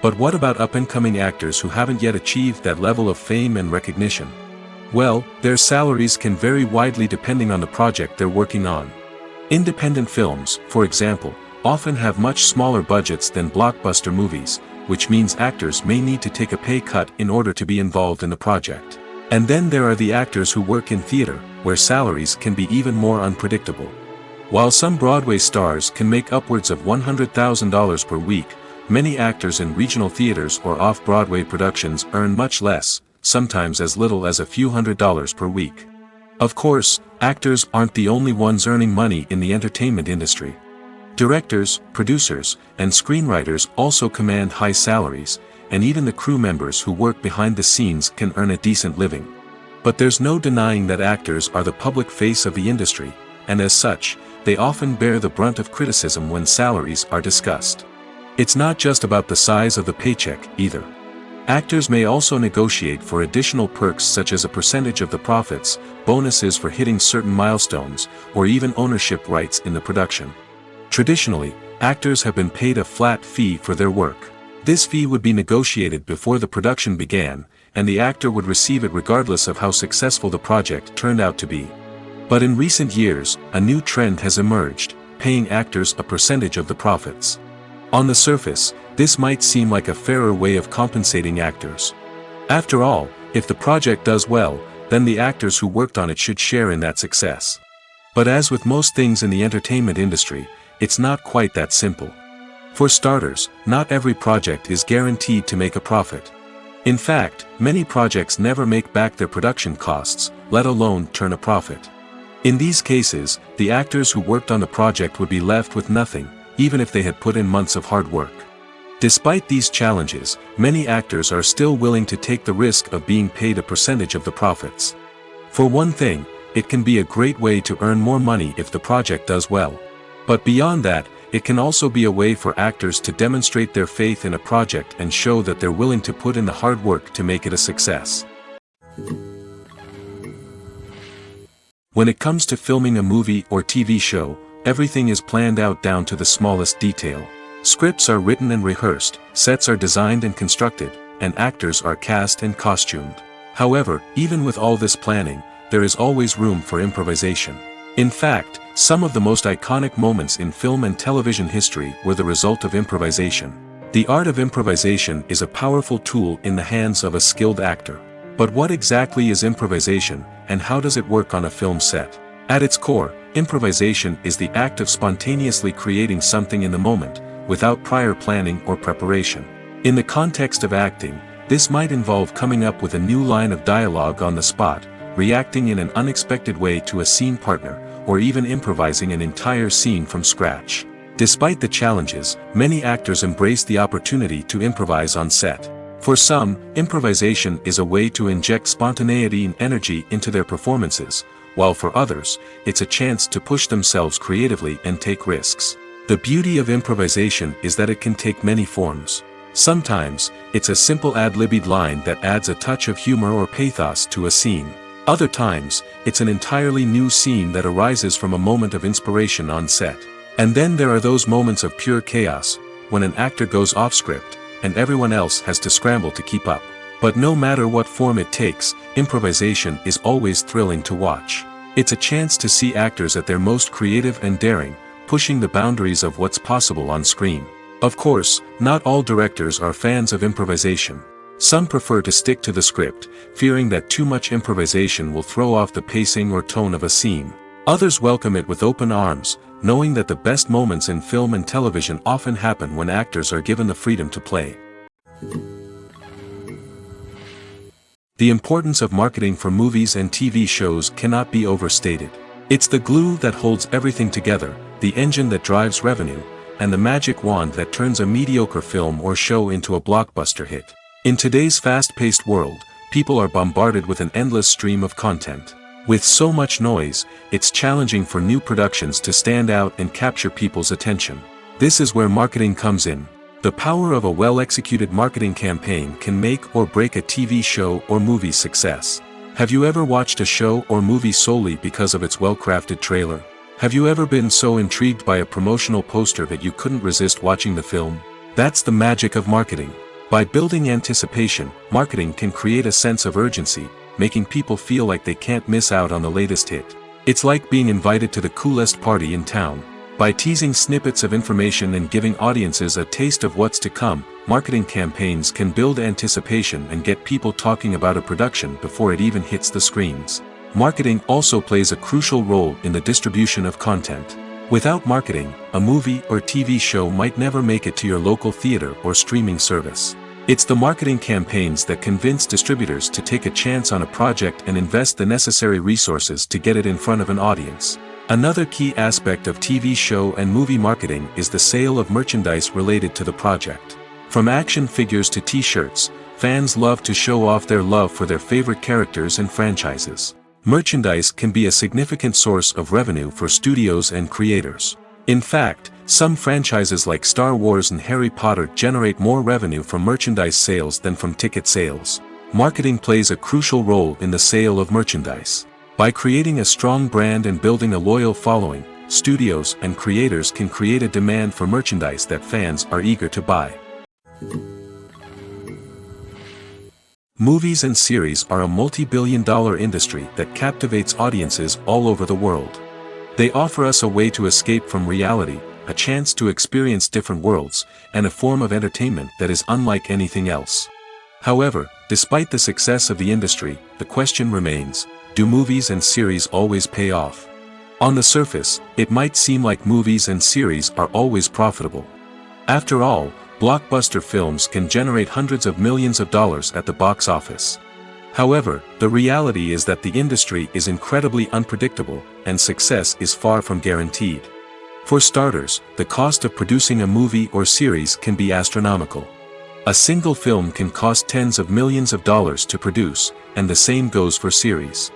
Speaker 1: But what about up-and-coming actors who haven't yet achieved that level of fame and recognition? Well, their salaries can vary widely depending on the project they're working on. Independent films, for example, often have much smaller budgets than blockbuster movies, which means actors may need to take a pay cut in order to be involved in the project. And then there are the actors who work in theater, where salaries can be even more unpredictable. While some Broadway stars can make upwards of $100,000 per week, many actors in regional theaters or off-Broadway productions earn much less, sometimes as little as a few $100s per week. Of course, actors aren't the only ones earning money in the entertainment industry. Directors, producers, and screenwriters also command high salaries, and even the crew members who work behind the scenes can earn a decent living. But there's no denying that actors are the public face of the industry, and as such, they often bear the brunt of criticism when salaries are discussed. It's not just about the size of the paycheck, either. Actors may also negotiate for additional perks such as a percentage of the profits, bonuses for hitting certain milestones, or even ownership rights in the production. Traditionally, actors have been paid a flat fee for their work. This fee would be negotiated before the production began, and the actor would receive it regardless of how successful the project turned out to be. But in recent years, a new trend has emerged, paying actors a percentage of the profits. On the surface, this might seem like a fairer way of compensating actors. After all, if the project does well, then the actors who worked on it should share in that success. But as with most things in the entertainment industry, it's not quite that simple. For starters, not every project is guaranteed to make a profit. In fact, many projects never make back their production costs, let alone turn a profit. In these cases, the actors who worked on the project would be left with nothing, even if they had put in months of hard work. Despite these challenges, many actors are still willing to take the risk of being paid a percentage of the profits. For one thing, it can be a great way to earn more money if the project does well. But beyond that, it can also be a way for actors to demonstrate their faith in a project and show that they're willing to put in the hard work to make it a success. When it comes to filming a movie or TV show, everything is planned out down to the smallest detail. Scripts are written and rehearsed, sets are designed and constructed, and actors are cast and costumed. However, even with all this planning, there is always room for improvisation. In fact, some of the most iconic moments in film and television history were the result of improvisation. The art of improvisation is a powerful tool in the hands of a skilled actor. But what exactly is improvisation, and how does it work on a film set? At its core, improvisation is the act of spontaneously creating something in the moment, without prior planning or preparation. In the context of acting, this might involve coming up with a new line of dialogue on the spot, reacting in an unexpected way to a scene partner, or even improvising an entire scene from scratch. Despite the challenges, many actors embrace the opportunity to improvise on set. For some, improvisation is a way to inject spontaneity and energy into their performances, while for others, it's a chance to push themselves creatively and take risks. The beauty of improvisation is that it can take many forms. Sometimes, it's a simple ad-libbed line that adds a touch of humor or pathos to a scene. Other times, it's an entirely new scene that arises from a moment of inspiration on set. And then there are those moments of pure chaos, when an actor goes off script, and everyone else has to scramble to keep up. But no matter what form it takes, improvisation is always thrilling to watch. It's a chance to see actors at their most creative and daring, pushing the boundaries of what's possible on screen. Of course, not all directors are fans of improvisation. Some prefer to stick to the script, fearing that too much improvisation will throw off the pacing or tone of a scene. Others welcome it with open arms, knowing that the best moments in film and television often happen when actors are given the freedom to play. The importance of marketing for movies and TV shows cannot be overstated. It's the glue that holds everything together, the engine that drives revenue, and the magic wand that turns a mediocre film or show into a blockbuster hit. In today's fast-paced world, people are bombarded with an endless stream of content. With so much noise, it's challenging for new productions to stand out and capture people's attention. This is where marketing comes in. The power of a well-executed marketing campaign can make or break a TV show or movie's success. Have you ever watched a show or movie solely because of its well-crafted trailer? Have you ever been so intrigued by a promotional poster that you couldn't resist watching the film? That's the magic of marketing. By building anticipation, marketing can create a sense of urgency, making people feel like they can't miss out on the latest hit. It's like being invited to the coolest party in town. By teasing snippets of information and giving audiences a taste of what's to come, marketing campaigns can build anticipation and get people talking about a production before it even hits the screens. Marketing also plays a crucial role in the distribution of content. Without marketing, a movie or TV show might never make it to your local theater or streaming service. It's the marketing campaigns that convince distributors to take a chance on a project and invest the necessary resources to get it in front of an audience. Another key aspect of TV show and movie marketing is the sale of merchandise related to the project. From action figures to t-shirts, fans love to show off their love for their favorite characters and franchises. Merchandise can be a significant source of revenue for studios and creators. In fact, some franchises like Star Wars and Harry Potter generate more revenue from merchandise sales than from ticket sales. Marketing plays a crucial role in the sale of merchandise. By creating a strong brand and building a loyal following, studios and creators can create a demand for merchandise that fans are eager to buy. Movies and series are a multi-billion-dollar industry that captivates audiences all over the world. They offer us a way to escape from reality, a chance to experience different worlds, and a form of entertainment that is unlike anything else. However, despite the success of the industry, the question remains, do movies and series always pay off? On the surface, it might seem like movies and series are always profitable. After all, blockbuster films can generate hundreds of millions of dollars at the box office. However, the reality is that the industry is incredibly unpredictable, and success is far from guaranteed. For starters, the cost of producing a movie or series can be astronomical. A single film can cost tens of millions of dollars to produce, and the same goes for series.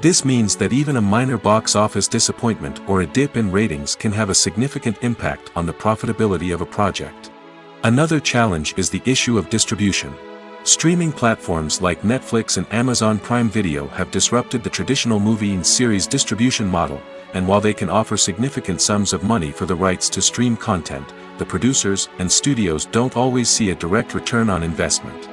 Speaker 1: This means that even a minor box office disappointment or a dip in ratings can have a significant impact on the profitability of a project. Another challenge is the issue of distribution. Streaming platforms like Netflix and Amazon Prime Video have disrupted the traditional movie and series distribution model, and while they can offer significant sums of money for the rights to stream content, the producers and studios don't always see a direct return on investment.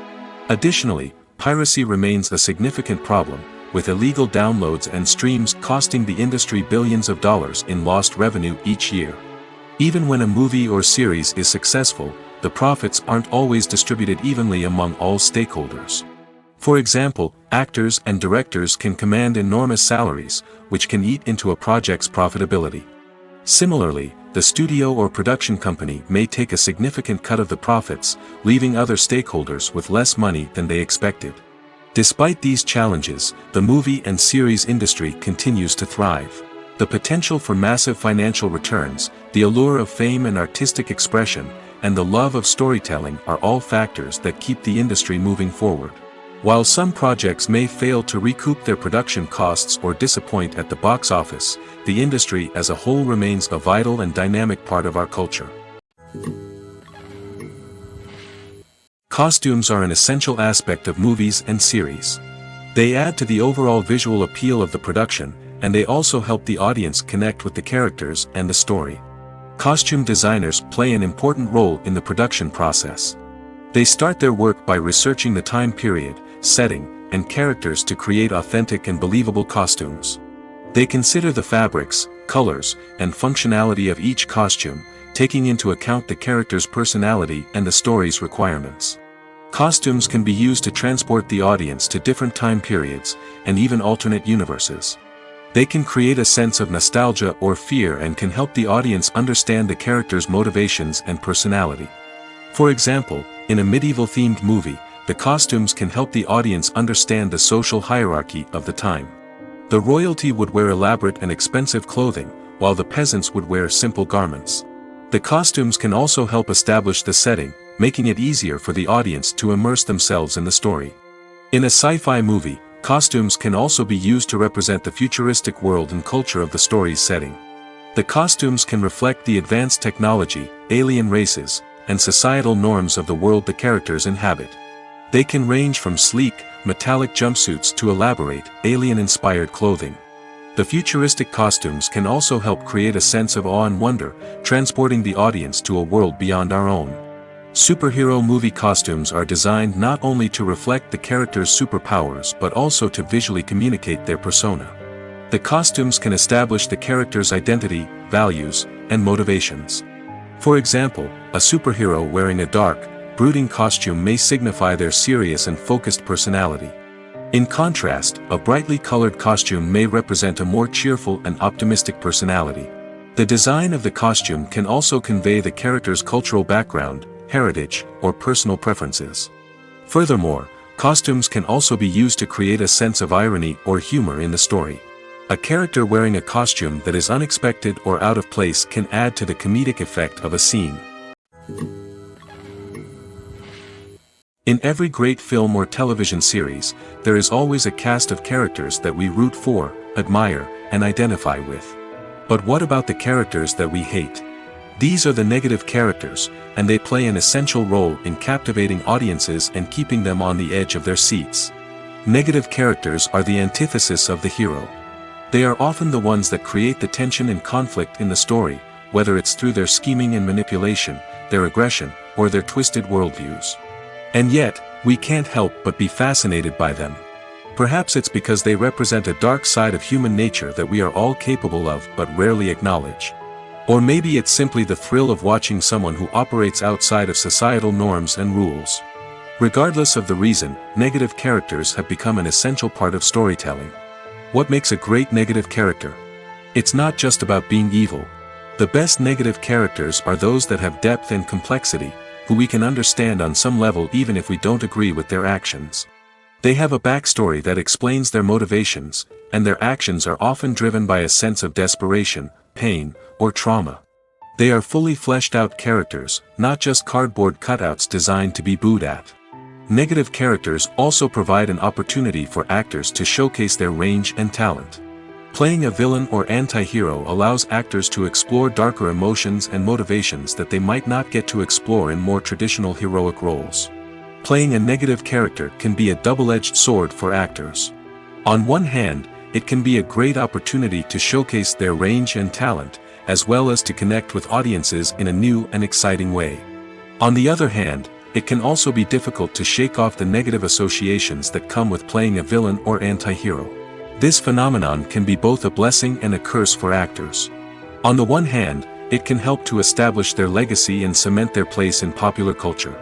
Speaker 1: Additionally, piracy remains a significant problem, with illegal downloads and streams costing the industry billions of dollars in lost revenue each year. Even when a movie or series is successful, the profits aren't always distributed evenly among all stakeholders. For example, actors and directors can command enormous salaries, which can eat into a project's profitability. Similarly, the studio or production company may take a significant cut of the profits, leaving other stakeholders with less money than they expected. Despite these challenges, the movie and series industry continues to thrive. The potential for massive financial returns, the allure of fame and artistic expression, and the love of storytelling are all factors that keep the industry moving forward. While some projects may fail to recoup their production costs or disappoint at the box office, the industry as a whole remains a vital and dynamic part of our culture. Costumes are an essential aspect of movies and series. They add to the overall visual appeal of the production, and they also help the audience connect with the characters and the story. Costume designers play an important role in the production process. They start their work by researching the time period, setting, and characters to create authentic and believable costumes. They consider the fabrics, colors, and functionality of each costume, taking into account the character's personality and the story's requirements. Costumes can be used to transport the audience to different time periods, and even alternate universes. They can create a sense of nostalgia or fear and can help the audience understand the character's motivations and personality. For example, in a medieval-themed movie, the costumes can help the audience understand the social hierarchy of the time. The royalty would wear elaborate and expensive clothing, while the peasants would wear simple garments. The costumes can also help establish the setting, making it easier for the audience to immerse themselves in the story. In a sci-fi movie, costumes can also be used to represent the futuristic world and culture of the story's setting. The costumes can reflect the advanced technology, alien races, and societal norms of the world the characters inhabit. They can range from sleek, metallic jumpsuits to elaborate, alien-inspired clothing. The futuristic costumes can also help create a sense of awe and wonder, transporting the audience to a world beyond our own. Superhero movie costumes are designed not only to reflect the character's superpowers but also to visually communicate their persona. The costumes can establish the character's identity, values, and motivations. For example, a superhero wearing a dark, brooding costume may signify their serious and focused personality. In contrast, a brightly colored costume may represent a more cheerful and optimistic personality. The design of the costume can also convey the character's cultural background, heritage, or personal preferences. Furthermore, costumes can also be used to create a sense of irony or humor in the story. A character wearing a costume that is unexpected or out of place can add to the comedic effect of a scene. In every great film or television series, there is always a cast of characters that we root for, admire, and identify with. But what about the characters that we hate? These are the negative characters, and they play an essential role in captivating audiences and keeping them on the edge of their seats. Negative characters are the antithesis of the hero. They are often the ones that create the tension and conflict in the story, whether it's through their scheming and manipulation, their aggression, or their twisted worldviews. And yet, we can't help but be fascinated by them. Perhaps it's because they represent a dark side of human nature that we are all capable of but rarely acknowledge. Or maybe it's simply the thrill of watching someone who operates outside of societal norms and rules. Regardless of the reason, negative characters have become an essential part of storytelling. What makes a great negative character? It's not just about being evil. The best negative characters are those that have depth and complexity, who we can understand on some level even if we don't agree with their actions. They have a backstory that explains their motivations, and their actions are often driven by a sense of desperation, pain, or trauma. They are fully fleshed out characters, not just cardboard cutouts designed to be booed at. Negative characters also provide an opportunity for actors to showcase their range and talent. Playing a villain or anti-hero allows actors to explore darker emotions and motivations that they might not get to explore in more traditional heroic roles. Playing a negative character can be a double-edged sword for actors. On one hand, it can be a great opportunity to showcase their range and talent, as well as to connect with audiences in a new and exciting way. On the other hand, it can also be difficult to shake off the negative associations that come with playing a villain or anti-hero. This phenomenon can be both a blessing and a curse for actors. On the one hand, it can help to establish their legacy and cement their place in popular culture.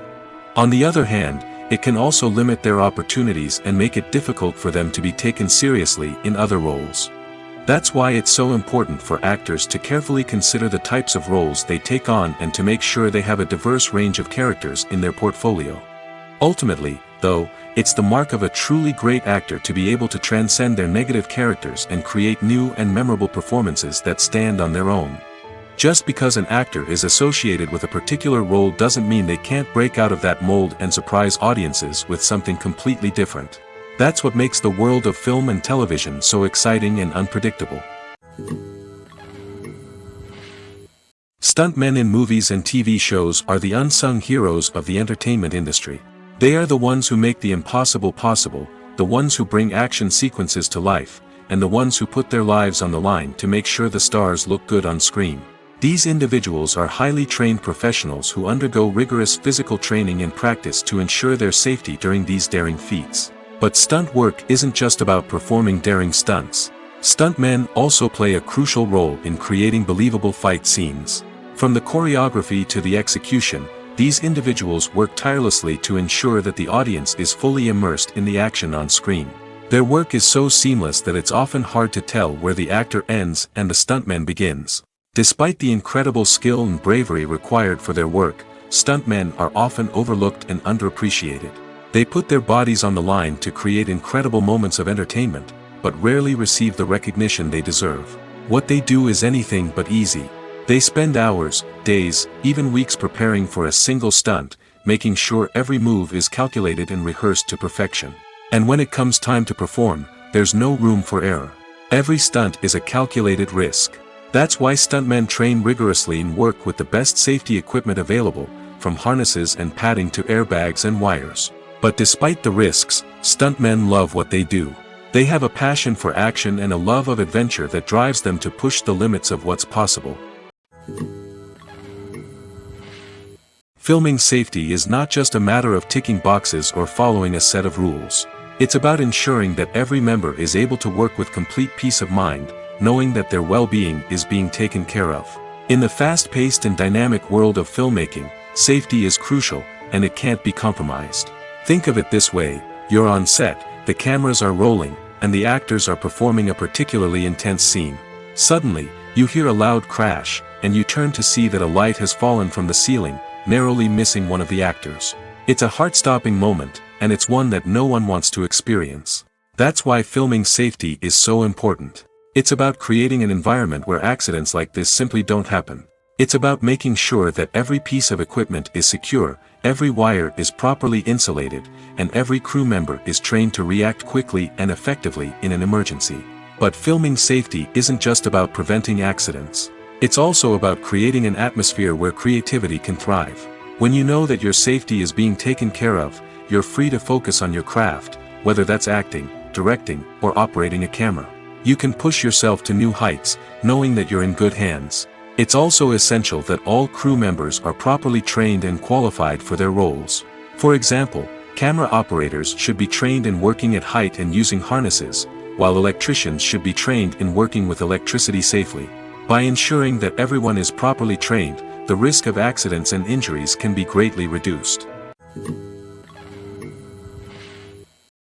Speaker 1: On the other hand, it can also limit their opportunities and make it difficult for them to be taken seriously in other roles. That's why it's so important for actors to carefully consider the types of roles they take on and to make sure they have a diverse range of characters in their portfolio. Ultimately, though, it's the mark of a truly great actor to be able to transcend their negative characters and create new and memorable performances that stand on their own. Just because an actor is associated with a particular role doesn't mean they can't break out of that mold and surprise audiences with something completely different. That's what makes the world of film and television so exciting and unpredictable. Stuntmen in movies and TV shows are the unsung heroes of the entertainment industry. They are the ones who make the impossible possible, the ones who bring action sequences to life, and the ones who put their lives on the line to make sure the stars look good on screen. These individuals are highly trained professionals who undergo rigorous physical training and practice to ensure their safety during these daring feats. But stunt work isn't just about performing daring stunts. Stuntmen also play a crucial role in creating believable fight scenes. From the choreography to the execution, these individuals work tirelessly to ensure that the audience is fully immersed in the action on screen. Their work is so seamless that it's often hard to tell where the actor ends and the stuntman begins. Despite the incredible skill and bravery required for their work, stuntmen are often overlooked and underappreciated. They put their bodies on the line to create incredible moments of entertainment, but rarely receive the recognition they deserve. What they do is anything but easy. They spend hours, days, even weeks preparing for a single stunt, making sure every move is calculated and rehearsed to perfection. And when it comes time to perform, there's no room for error. Every stunt is a calculated risk. That's why stuntmen train rigorously and work with the best safety equipment available, from harnesses and padding to airbags and wires. But despite the risks, stuntmen love what they do. They have a passion for action and a love of adventure that drives them to push the limits of what's possible. Filming safety is not just a matter of ticking boxes or following a set of rules. It's about ensuring that every member is able to work with complete peace of mind, knowing that their well-being is being taken care of. In the fast-paced and dynamic world of filmmaking, safety is crucial, and it can't be compromised. Think of it this way: you're on set, the cameras are rolling, and the actors are performing a particularly intense scene. Suddenly, you hear a loud crash, and you turn to see that a light has fallen from the ceiling, narrowly missing one of the actors. It's a heart-stopping moment, and it's one that no one wants to experience. That's why filming safety is so important. It's about creating an environment where accidents like this simply don't happen. It's about making sure that every piece of equipment is secure, every wire is properly insulated, and every crew member is trained to react quickly and effectively in an emergency. But filming safety isn't just about preventing accidents. It's also about creating an atmosphere where creativity can thrive. When you know that your safety is being taken care of, you're free to focus on your craft, whether that's acting, directing, or operating a camera. You can push yourself to new heights, knowing that you're in good hands. It's also essential that all crew members are properly trained and qualified for their roles. For example, camera operators should be trained in working at height and using harnesses, while electricians should be trained in working with electricity safely. By ensuring that everyone is properly trained, the risk of accidents and injuries can be greatly reduced.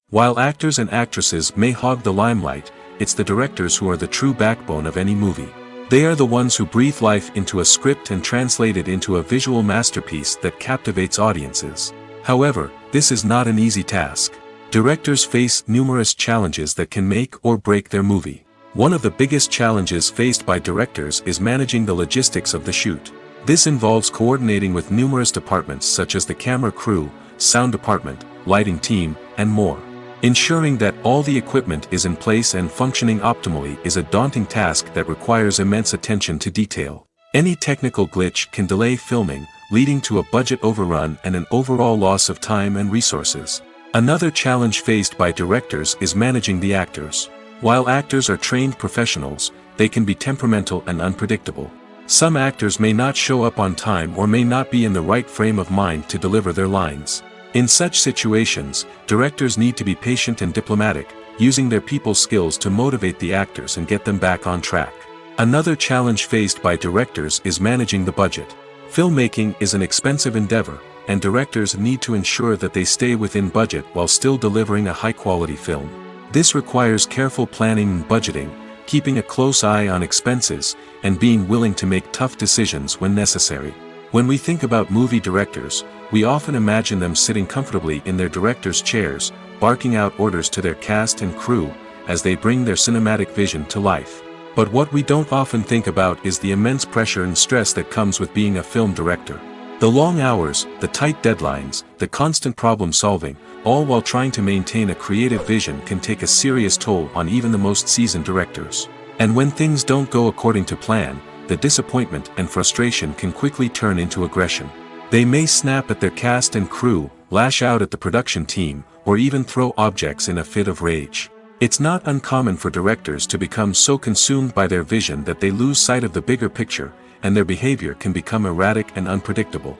Speaker 1: While actors and actresses may hog the limelight, it's the directors who are the true backbone of any movie. They are the ones who breathe life into a script and translate it into a visual masterpiece that captivates audiences. However, this is not an easy task. Directors face numerous challenges that can make or break their movie. One of the biggest challenges faced by directors is managing the logistics of the shoot. This involves coordinating with numerous departments such as the camera crew, sound department, lighting team, and more. Ensuring that all the equipment is in place and functioning optimally is a daunting task that requires immense attention to detail. Any technical glitch can delay filming, leading to a budget overrun and an overall loss of time and resources. Another challenge faced by directors is managing the actors. While actors are trained professionals, they can be temperamental and unpredictable. Some actors may not show up on time or may not be in the right frame of mind to deliver their lines. In such situations, directors need to be patient and diplomatic, using their people skills to motivate the actors and get them back on track. Another challenge faced by directors is managing the budget. Filmmaking is an expensive endeavor, and directors need to ensure that they stay within budget while still delivering a high-quality film. This requires careful planning and budgeting, keeping a close eye on expenses, and being willing to make tough decisions when necessary. When we think about movie directors, we often imagine them sitting comfortably in their director's chairs, barking out orders to their cast and crew, as they bring their cinematic vision to life. But what we don't often think about is the immense pressure and stress that comes with being a film director. The long hours, the tight deadlines, the constant problem solving, all while trying to maintain a creative vision can take a serious toll on even the most seasoned directors. And when things don't go according to plan, the disappointment and frustration can quickly turn into aggression. They may snap at their cast and crew, lash out at the production team, or even throw objects in a fit of rage. It's not uncommon for directors to become so consumed by their vision that they lose sight of the bigger picture, and their behavior can become erratic and unpredictable.